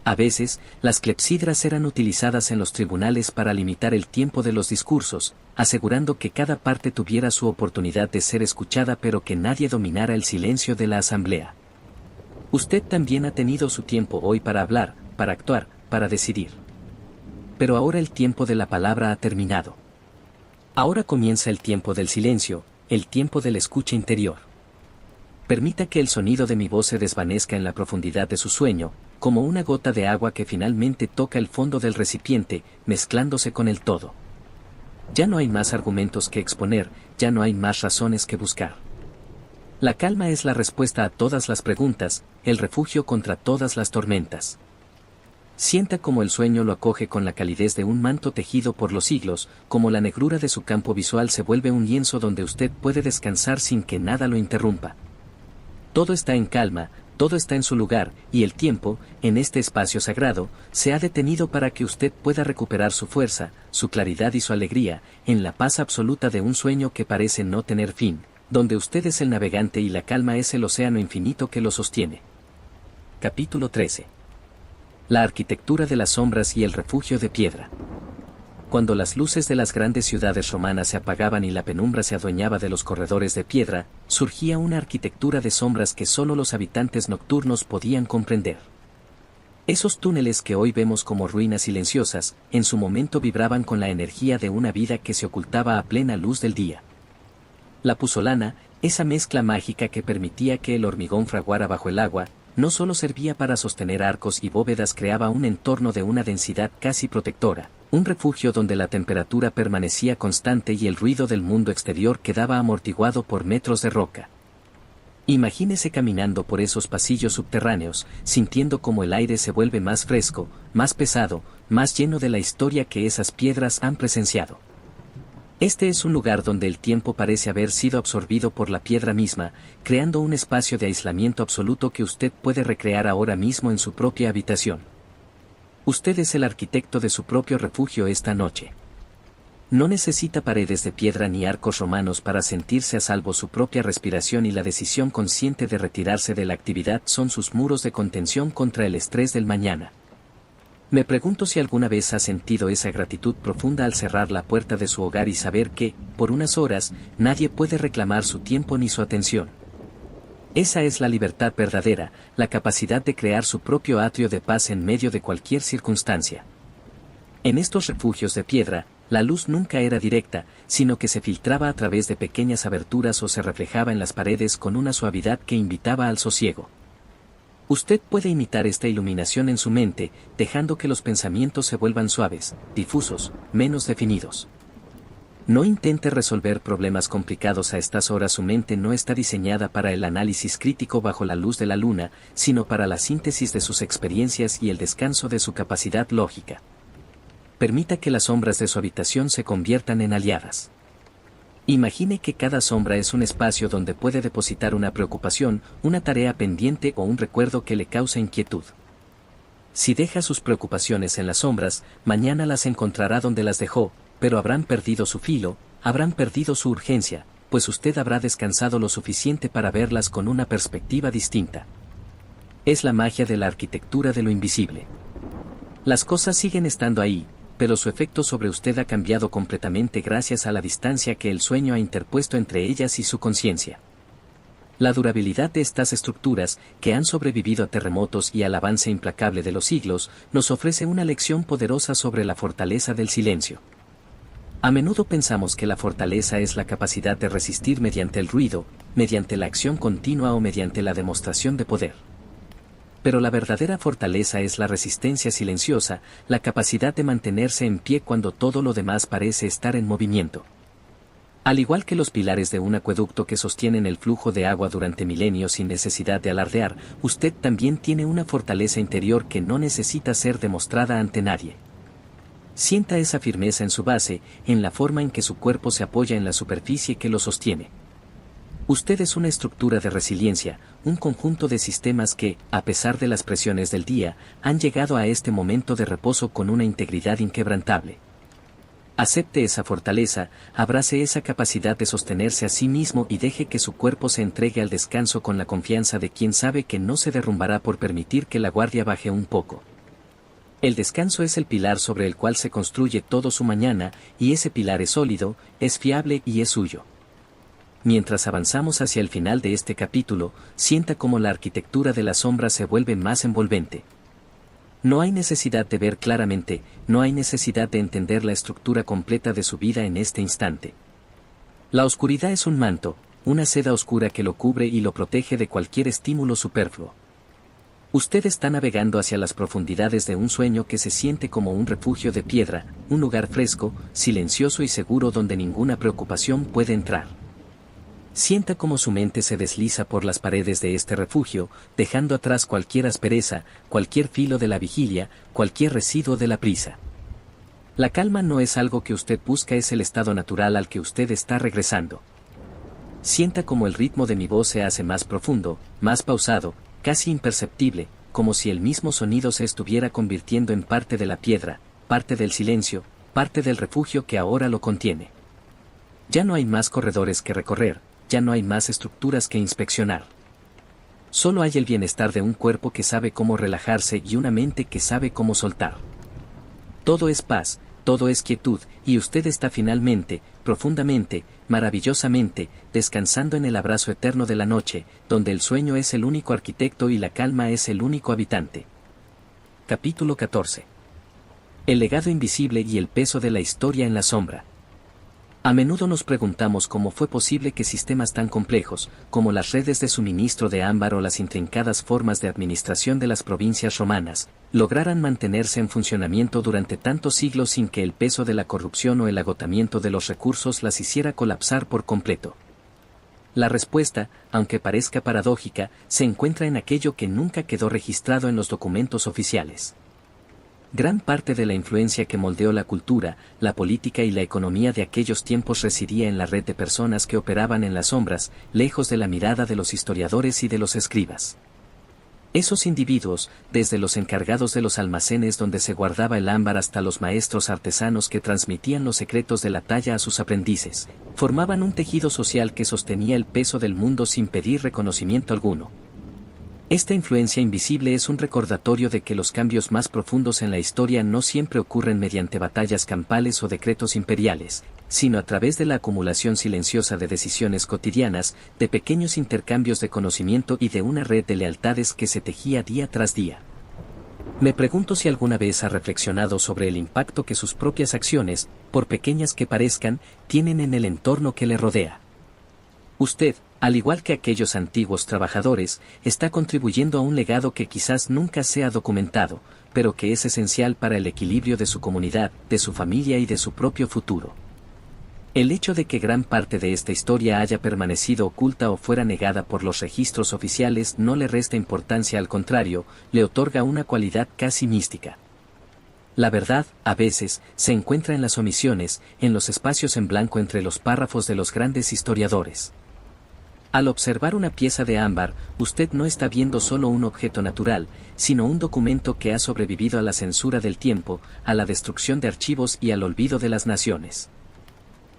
A veces, las clepsidras eran utilizadas en los tribunales para limitar el tiempo de los discursos, asegurando que cada parte tuviera su oportunidad de ser escuchada pero que nadie dominara el silencio de la asamblea. Usted también ha tenido su tiempo hoy para hablar, para actuar, para decidir. Pero ahora el tiempo de la palabra ha terminado. Ahora comienza el tiempo del silencio, el tiempo de la escucha interior. Permita que el sonido de mi voz se desvanezca en la profundidad de su sueño, como una gota de agua que finalmente toca el fondo del recipiente, mezclándose con el todo. Ya no hay más argumentos que exponer, ya no hay más razones que buscar. La calma es la respuesta a todas las preguntas, el refugio contra todas las tormentas. Sienta como el sueño lo acoge con la calidez de un manto tejido por los siglos, como la negrura de su campo visual se vuelve un lienzo donde usted puede descansar sin que nada lo interrumpa. Todo está en calma, todo está en su lugar, y el tiempo, en este espacio sagrado, se ha detenido para que usted pueda recuperar su fuerza, su claridad y su alegría, en la paz absoluta de un sueño que parece no tener fin, donde usted es el navegante y la calma es el océano infinito que lo sostiene. Capítulo 13. La arquitectura de las sombras y el refugio de piedra. Cuando las luces de las grandes ciudades romanas se apagaban y la penumbra se adueñaba de los corredores de piedra, surgía una arquitectura de sombras que solo los habitantes nocturnos podían comprender. Esos túneles que hoy vemos como ruinas silenciosas, en su momento vibraban con la energía de una vida que se ocultaba a plena luz del día. La puzzolana, esa mezcla mágica que permitía que el hormigón fraguara bajo el agua, no solo servía para sostener arcos y bóvedas, creaba un entorno de una densidad casi protectora, un refugio donde la temperatura permanecía constante y el ruido del mundo exterior quedaba amortiguado por metros de roca. Imagínese caminando por esos pasillos subterráneos, sintiendo cómo el aire se vuelve más fresco, más pesado, más lleno de la historia que esas piedras han presenciado. Este es un lugar donde el tiempo parece haber sido absorbido por la piedra misma, creando un espacio de aislamiento absoluto que usted puede recrear ahora mismo en su propia habitación. Usted es el arquitecto de su propio refugio esta noche. No necesita paredes de piedra ni arcos romanos para sentirse a salvo. Su propia respiración y la decisión consciente de retirarse de la actividad son sus muros de contención contra el estrés del mañana. Me pregunto si alguna vez ha sentido esa gratitud profunda al cerrar la puerta de su hogar y saber que, por unas horas, nadie puede reclamar su tiempo ni su atención. Esa es la libertad verdadera, la capacidad de crear su propio atrio de paz en medio de cualquier circunstancia. En estos refugios de piedra, la luz nunca era directa, sino que se filtraba a través de pequeñas aberturas o se reflejaba en las paredes con una suavidad que invitaba al sosiego. Usted puede imitar esta iluminación en su mente, dejando que los pensamientos se vuelvan suaves, difusos, menos definidos. No intente resolver problemas complicados a estas horas. Su mente no está diseñada para el análisis crítico bajo la luz de la luna, sino para la síntesis de sus experiencias y el descanso de su capacidad lógica. Permita que las sombras de su habitación se conviertan en aliadas. Imagine que cada sombra es un espacio donde puede depositar una preocupación, una tarea pendiente o un recuerdo que le causa inquietud. Si deja sus preocupaciones en las sombras, mañana las encontrará donde las dejó, pero habrán perdido su filo, habrán perdido su urgencia, pues usted habrá descansado lo suficiente para verlas con una perspectiva distinta. Es la magia de la arquitectura de lo invisible. Las cosas siguen estando ahí, pero su efecto sobre usted ha cambiado completamente gracias a la distancia que el sueño ha interpuesto entre ellas y su conciencia. La durabilidad de estas estructuras, que han sobrevivido a terremotos y al avance implacable de los siglos, nos ofrece una lección poderosa sobre la fortaleza del silencio. A menudo pensamos que la fortaleza es la capacidad de resistir mediante el ruido, mediante la acción continua o mediante la demostración de poder. Pero la verdadera fortaleza es la resistencia silenciosa, la capacidad de mantenerse en pie cuando todo lo demás parece estar en movimiento. Al igual que los pilares de un acueducto que sostienen el flujo de agua durante milenios sin necesidad de alardear, usted también tiene una fortaleza interior que no necesita ser demostrada ante nadie. Sienta esa firmeza en su base, en la forma en que su cuerpo se apoya en la superficie que lo sostiene. Usted es una estructura de resiliencia, un conjunto de sistemas que, a pesar de las presiones del día, han llegado a este momento de reposo con una integridad inquebrantable. Acepte esa fortaleza, abrace esa capacidad de sostenerse a sí mismo y deje que su cuerpo se entregue al descanso con la confianza de quien sabe que no se derrumbará por permitir que la guardia baje un poco. El descanso es el pilar sobre el cual se construye todo su mañana, y ese pilar es sólido, es fiable y es suyo. Mientras avanzamos hacia el final de este capítulo, sienta cómo la arquitectura de la sombra se vuelve más envolvente. No hay necesidad de ver claramente, no hay necesidad de entender la estructura completa de su vida en este instante. La oscuridad es un manto, una seda oscura que lo cubre y lo protege de cualquier estímulo superfluo. Usted está navegando hacia las profundidades de un sueño que se siente como un refugio de piedra, un lugar fresco, silencioso y seguro donde ninguna preocupación puede entrar. Sienta cómo su mente se desliza por las paredes de este refugio, dejando atrás cualquier aspereza, cualquier filo de la vigilia, cualquier residuo de la prisa. La calma no es algo que usted busca, es el estado natural al que usted está regresando. Sienta cómo el ritmo de mi voz se hace más profundo, más pausado, casi imperceptible, como si el mismo sonido se estuviera convirtiendo en parte de la piedra, parte del silencio, parte del refugio que ahora lo contiene. Ya no hay más corredores que recorrer. Ya no hay más estructuras que inspeccionar. Solo hay el bienestar de un cuerpo que sabe cómo relajarse y una mente que sabe cómo soltar. Todo es paz, todo es quietud, y usted está finalmente, profundamente, maravillosamente, descansando en el abrazo eterno de la noche, donde el sueño es el único arquitecto y la calma es el único habitante. Capítulo 14. El legado invisible y el peso de la historia en la sombra. A menudo nos preguntamos cómo fue posible que sistemas tan complejos, como las redes de suministro de ámbar o las intrincadas formas de administración de las provincias romanas, lograran mantenerse en funcionamiento durante tantos siglos sin que el peso de la corrupción o el agotamiento de los recursos las hiciera colapsar por completo. La respuesta, aunque parezca paradójica, se encuentra en aquello que nunca quedó registrado en los documentos oficiales. Gran parte de la influencia que moldeó la cultura, la política y la economía de aquellos tiempos residía en la red de personas que operaban en las sombras, lejos de la mirada de los historiadores y de los escribas. Esos individuos, desde los encargados de los almacenes donde se guardaba el ámbar hasta los maestros artesanos que transmitían los secretos de la talla a sus aprendices, formaban un tejido social que sostenía el peso del mundo sin pedir reconocimiento alguno. Esta influencia invisible es un recordatorio de que los cambios más profundos en la historia no siempre ocurren mediante batallas campales o decretos imperiales, sino a través de la acumulación silenciosa de decisiones cotidianas, de pequeños intercambios de conocimiento y de una red de lealtades que se tejía día tras día. Me pregunto si alguna vez ha reflexionado sobre el impacto que sus propias acciones, por pequeñas que parezcan, tienen en el entorno que le rodea. Usted, al igual que aquellos antiguos trabajadores, está contribuyendo a un legado que quizás nunca sea documentado, pero que es esencial para el equilibrio de su comunidad, de su familia y de su propio futuro. El hecho de que gran parte de esta historia haya permanecido oculta o fuera negada por los registros oficiales no le resta importancia, al contrario, le otorga una cualidad casi mística. La verdad, a veces, se encuentra en las omisiones, en los espacios en blanco entre los párrafos de los grandes historiadores. Al observar una pieza de ámbar, usted no está viendo solo un objeto natural, sino un documento que ha sobrevivido a la censura del tiempo, a la destrucción de archivos y al olvido de las naciones.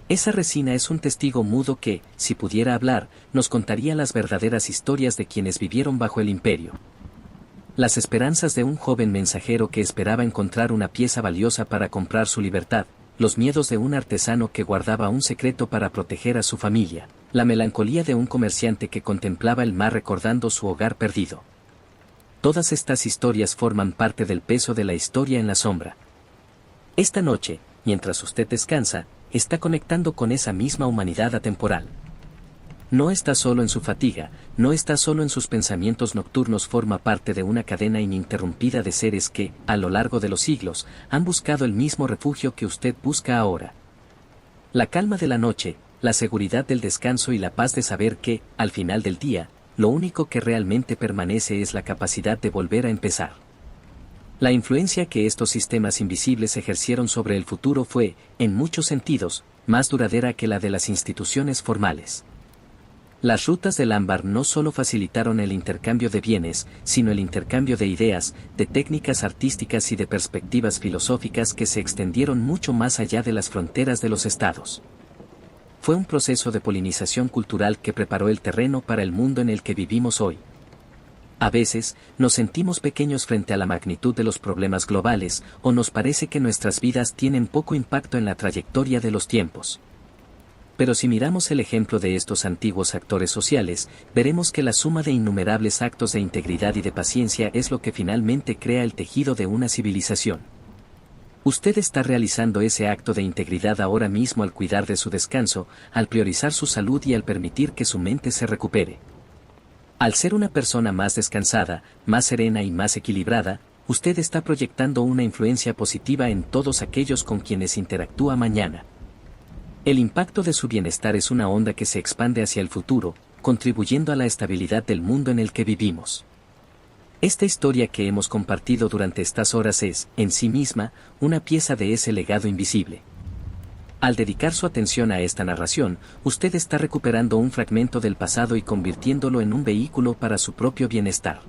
Esa resina es un testigo mudo que, si pudiera hablar, nos contaría las verdaderas historias de quienes vivieron bajo el imperio. Las esperanzas de un joven mensajero que esperaba encontrar una pieza valiosa para comprar su libertad, los miedos de un artesano que guardaba un secreto para proteger a su familia, la melancolía de un comerciante que contemplaba el mar recordando su hogar perdido. Todas estas historias forman parte del peso de la historia en la sombra. Esta noche, mientras usted descansa, está conectando con esa misma humanidad atemporal. No está solo en su fatiga, no está solo en sus pensamientos nocturnos, forma parte de una cadena ininterrumpida de seres que, a lo largo de los siglos, han buscado el mismo refugio que usted busca ahora. La calma de la noche, la seguridad del descanso y la paz de saber que, al final del día, lo único que realmente permanece es la capacidad de volver a empezar. La influencia que estos sistemas invisibles ejercieron sobre el futuro fue, en muchos sentidos, más duradera que la de las instituciones formales. Las rutas del ámbar no solo facilitaron el intercambio de bienes, sino el intercambio de ideas, de técnicas artísticas y de perspectivas filosóficas que se extendieron mucho más allá de las fronteras de los estados. Fue un proceso de polinización cultural que preparó el terreno para el mundo en el que vivimos hoy. A veces, nos sentimos pequeños frente a la magnitud de los problemas globales, o nos parece que nuestras vidas tienen poco impacto en la trayectoria de los tiempos. Pero si miramos el ejemplo de estos antiguos actores sociales, veremos que la suma de innumerables actos de integridad y de paciencia es lo que finalmente crea el tejido de una civilización. Usted está realizando ese acto de integridad ahora mismo al cuidar de su descanso, al priorizar su salud y al permitir que su mente se recupere. Al ser una persona más descansada, más serena y más equilibrada, usted está proyectando una influencia positiva en todos aquellos con quienes interactúa mañana. El impacto de su bienestar es una onda que se expande hacia el futuro, contribuyendo a la estabilidad del mundo en el que vivimos. Esta historia que hemos compartido durante estas horas es, en sí misma, una pieza de ese legado invisible. Al dedicar su atención a esta narración, usted está recuperando un fragmento del pasado y convirtiéndolo en un vehículo para su propio bienestar.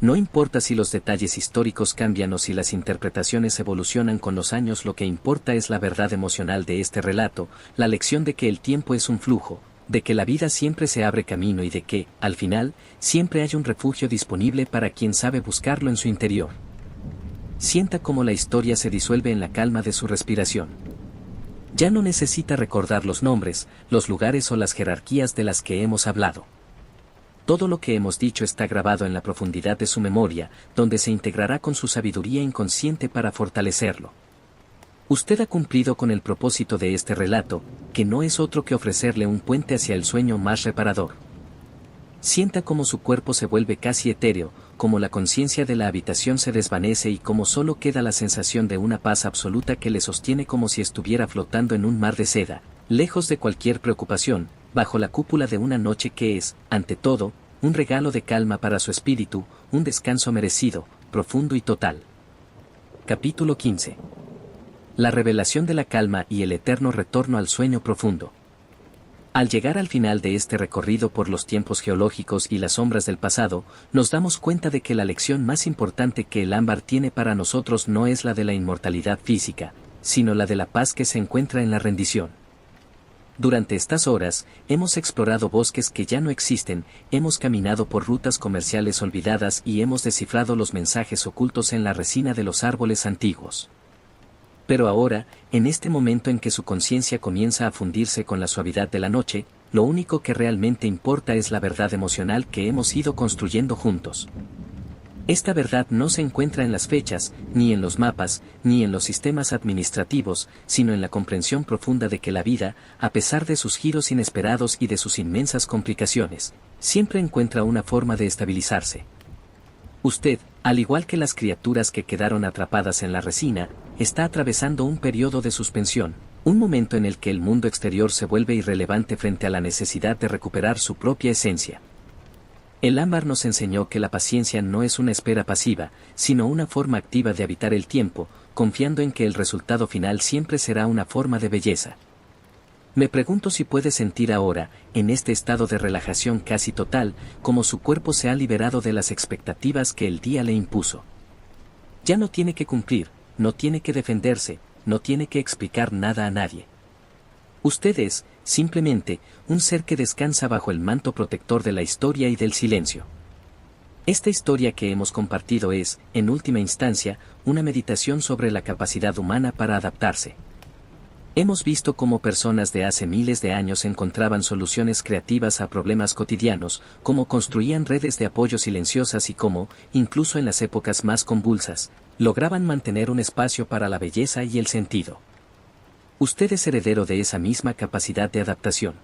No importa si los detalles históricos cambian o si las interpretaciones evolucionan con los años, lo que importa es la verdad emocional de este relato, la lección de que el tiempo es un flujo, de que la vida siempre se abre camino y de que, al final, siempre hay un refugio disponible para quien sabe buscarlo en su interior. Sienta cómo la historia se disuelve en la calma de su respiración. Ya no necesita recordar los nombres, los lugares o las jerarquías de las que hemos hablado. Todo lo que hemos dicho está grabado en la profundidad de su memoria, donde se integrará con su sabiduría inconsciente para fortalecerlo. Usted ha cumplido con el propósito de este relato, que no es otro que ofrecerle un puente hacia el sueño más reparador. Sienta cómo su cuerpo se vuelve casi etéreo, cómo la conciencia de la habitación se desvanece y cómo solo queda la sensación de una paz absoluta que le sostiene como si estuviera flotando en un mar de seda, lejos de cualquier preocupación, bajo la cúpula de una noche que es, ante todo, un regalo de calma para su espíritu, un descanso merecido, profundo y total. Capítulo 15. La revelación de la calma y el eterno retorno al sueño profundo. Al llegar al final de este recorrido por los tiempos geológicos y las sombras del pasado, nos damos cuenta de que la lección más importante que el ámbar tiene para nosotros no es la de la inmortalidad física, sino la de la paz que se encuentra en la rendición. Durante estas horas, hemos explorado bosques que ya no existen, hemos caminado por rutas comerciales olvidadas y hemos descifrado los mensajes ocultos en la resina de los árboles antiguos. Pero ahora, en este momento en que su conciencia comienza a fundirse con la suavidad de la noche, lo único que realmente importa es la verdad emocional que hemos ido construyendo juntos. Esta verdad no se encuentra en las fechas, ni en los mapas, ni en los sistemas administrativos, sino en la comprensión profunda de que la vida, a pesar de sus giros inesperados y de sus inmensas complicaciones, siempre encuentra una forma de estabilizarse. Usted, al igual que las criaturas que quedaron atrapadas en la resina, está atravesando un periodo de suspensión, Un momento en el que el mundo exterior se vuelve irrelevante frente a la necesidad de recuperar su propia esencia. El ámbar nos enseñó que la paciencia no es una espera pasiva, sino una forma activa de habitar el tiempo, confiando en que el resultado final siempre será una forma de belleza. Me pregunto si puede sentir ahora, en este estado de relajación casi total, como su cuerpo se ha liberado de las expectativas que el día le impuso. Ya no tiene que cumplir, no tiene que defenderse, no tiene que explicar nada a nadie. Usted es, simplemente, un ser que descansa bajo el manto protector de la historia y del silencio. Esta historia que hemos compartido es, en última instancia, una meditación sobre la capacidad humana para adaptarse. Hemos visto cómo personas de hace miles de años encontraban soluciones creativas a problemas cotidianos, cómo construían redes de apoyo silenciosas y cómo, incluso en las épocas más convulsas, lograban mantener un espacio para la belleza y el sentido. Usted es heredero de esa misma capacidad de adaptación.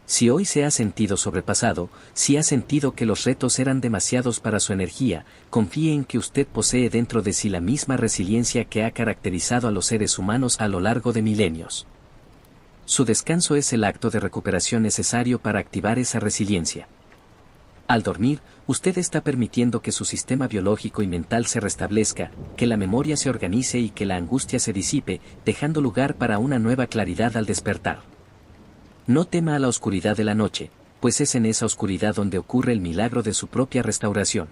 Si hoy se ha sentido sobrepasado, si ha sentido que los retos eran demasiados para su energía, confíe en que usted posee dentro de sí la misma resiliencia que ha caracterizado a los seres humanos a lo largo de milenios. Su descanso es el acto de recuperación necesario para activar esa resiliencia. Al dormir, usted está permitiendo que su sistema biológico y mental se restablezca, que la memoria se organice y que la angustia se disipe, dejando lugar para una nueva claridad al despertar. No tema a la oscuridad de la noche, pues es en esa oscuridad donde ocurre el milagro de su propia restauración.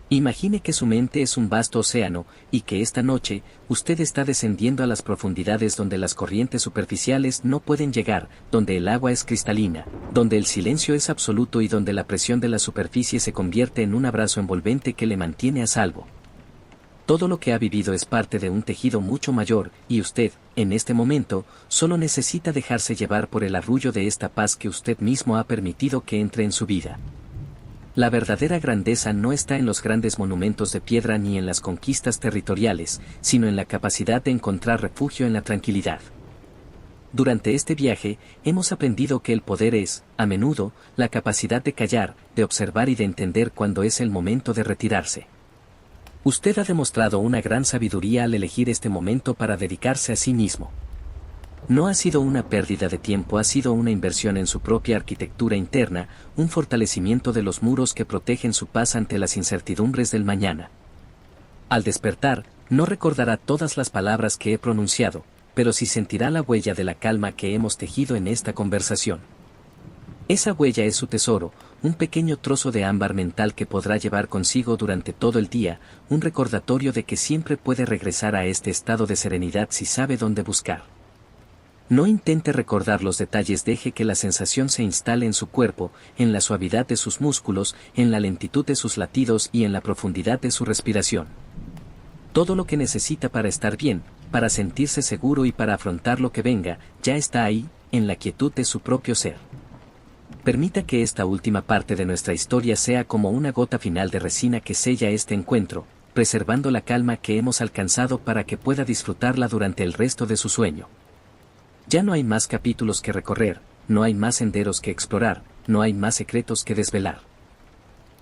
Imagine que su mente es un vasto océano, y que esta noche, usted está descendiendo a las profundidades donde las corrientes superficiales no pueden llegar, donde el agua es cristalina, donde el silencio es absoluto y donde la presión de la superficie se convierte en un abrazo envolvente que le mantiene a salvo. Todo lo que ha vivido es parte de un tejido mucho mayor, y usted, en este momento, solo necesita dejarse llevar por el arrullo de esta paz que usted mismo ha permitido que entre en su vida. La verdadera grandeza no está en los grandes monumentos de piedra ni en las conquistas territoriales, sino en la capacidad de encontrar refugio en la tranquilidad. Durante este viaje, hemos aprendido que el poder es, a menudo, la capacidad de callar, de observar y de entender cuando es el momento de retirarse. Usted ha demostrado una gran sabiduría al elegir este momento para dedicarse a sí mismo. No ha sido una pérdida de tiempo, ha sido una inversión en su propia arquitectura interna, un fortalecimiento de los muros que protegen su paz ante las incertidumbres del mañana. Al despertar, no recordará todas las palabras que he pronunciado, pero sí sentirá la huella de la calma que hemos tejido en esta conversación. Esa huella es su tesoro, un pequeño trozo de ámbar mental que podrá llevar consigo durante todo el día, un recordatorio de que siempre puede regresar a este estado de serenidad si sabe dónde buscar. No intente recordar los detalles, deje que la sensación se instale en su cuerpo, en la suavidad de sus músculos, en la lentitud de sus latidos y en la profundidad de su respiración. Todo lo que necesita para estar bien, para sentirse seguro y para afrontar lo que venga, ya está ahí, en la quietud de su propio ser. Permita que esta última parte de nuestra historia sea como una gota final de resina que sella este encuentro, preservando la calma que hemos alcanzado para que pueda disfrutarla durante el resto de su sueño. Ya no hay más capítulos que recorrer, no hay más senderos que explorar, no hay más secretos que desvelar.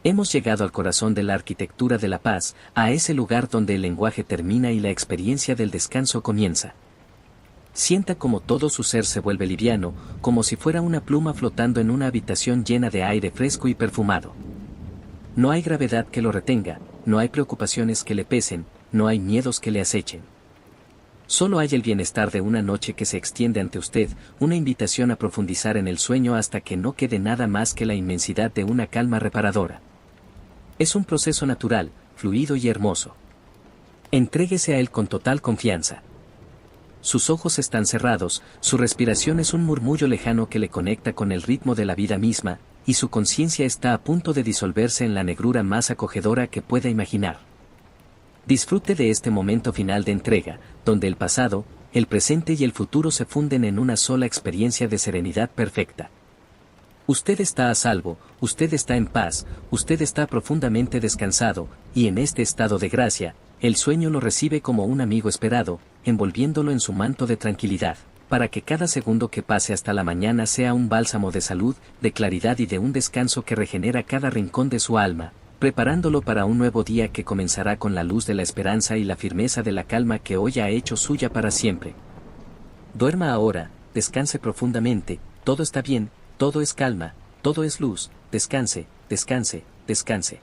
Hemos llegado al corazón de la arquitectura de la paz, a ese lugar donde el lenguaje termina y la experiencia del descanso comienza. Sienta como todo su ser se vuelve liviano, como si fuera una pluma flotando en una habitación llena de aire fresco y perfumado. No hay gravedad que lo retenga, no hay preocupaciones que le pesen, no hay miedos que le acechen. Solo hay el bienestar de una noche que se extiende ante usted, una invitación a profundizar en el sueño hasta que no quede nada más que la inmensidad de una calma reparadora. Es un proceso natural, fluido y hermoso. Entréguese a él con total confianza. Sus ojos están cerrados, su respiración es un murmullo lejano que le conecta con el ritmo de la vida misma, y su conciencia está a punto de disolverse en la negrura más acogedora que pueda imaginar. Disfrute de este momento final de entrega, donde el pasado, el presente y el futuro se funden en una sola experiencia de serenidad perfecta. Usted está a salvo, usted está en paz, usted está profundamente descansado, y en este estado de gracia, el sueño lo recibe como un amigo esperado, envolviéndolo en su manto de tranquilidad, para que cada segundo que pase hasta la mañana sea un bálsamo de salud, de claridad y de un descanso que regenera cada rincón de su alma, preparándolo para un nuevo día que comenzará con la luz de la esperanza y la firmeza de la calma que hoy ha hecho suya para siempre. Duerma ahora, descanse profundamente, todo está bien, todo es calma, todo es luz, descanse, descanse, descanse.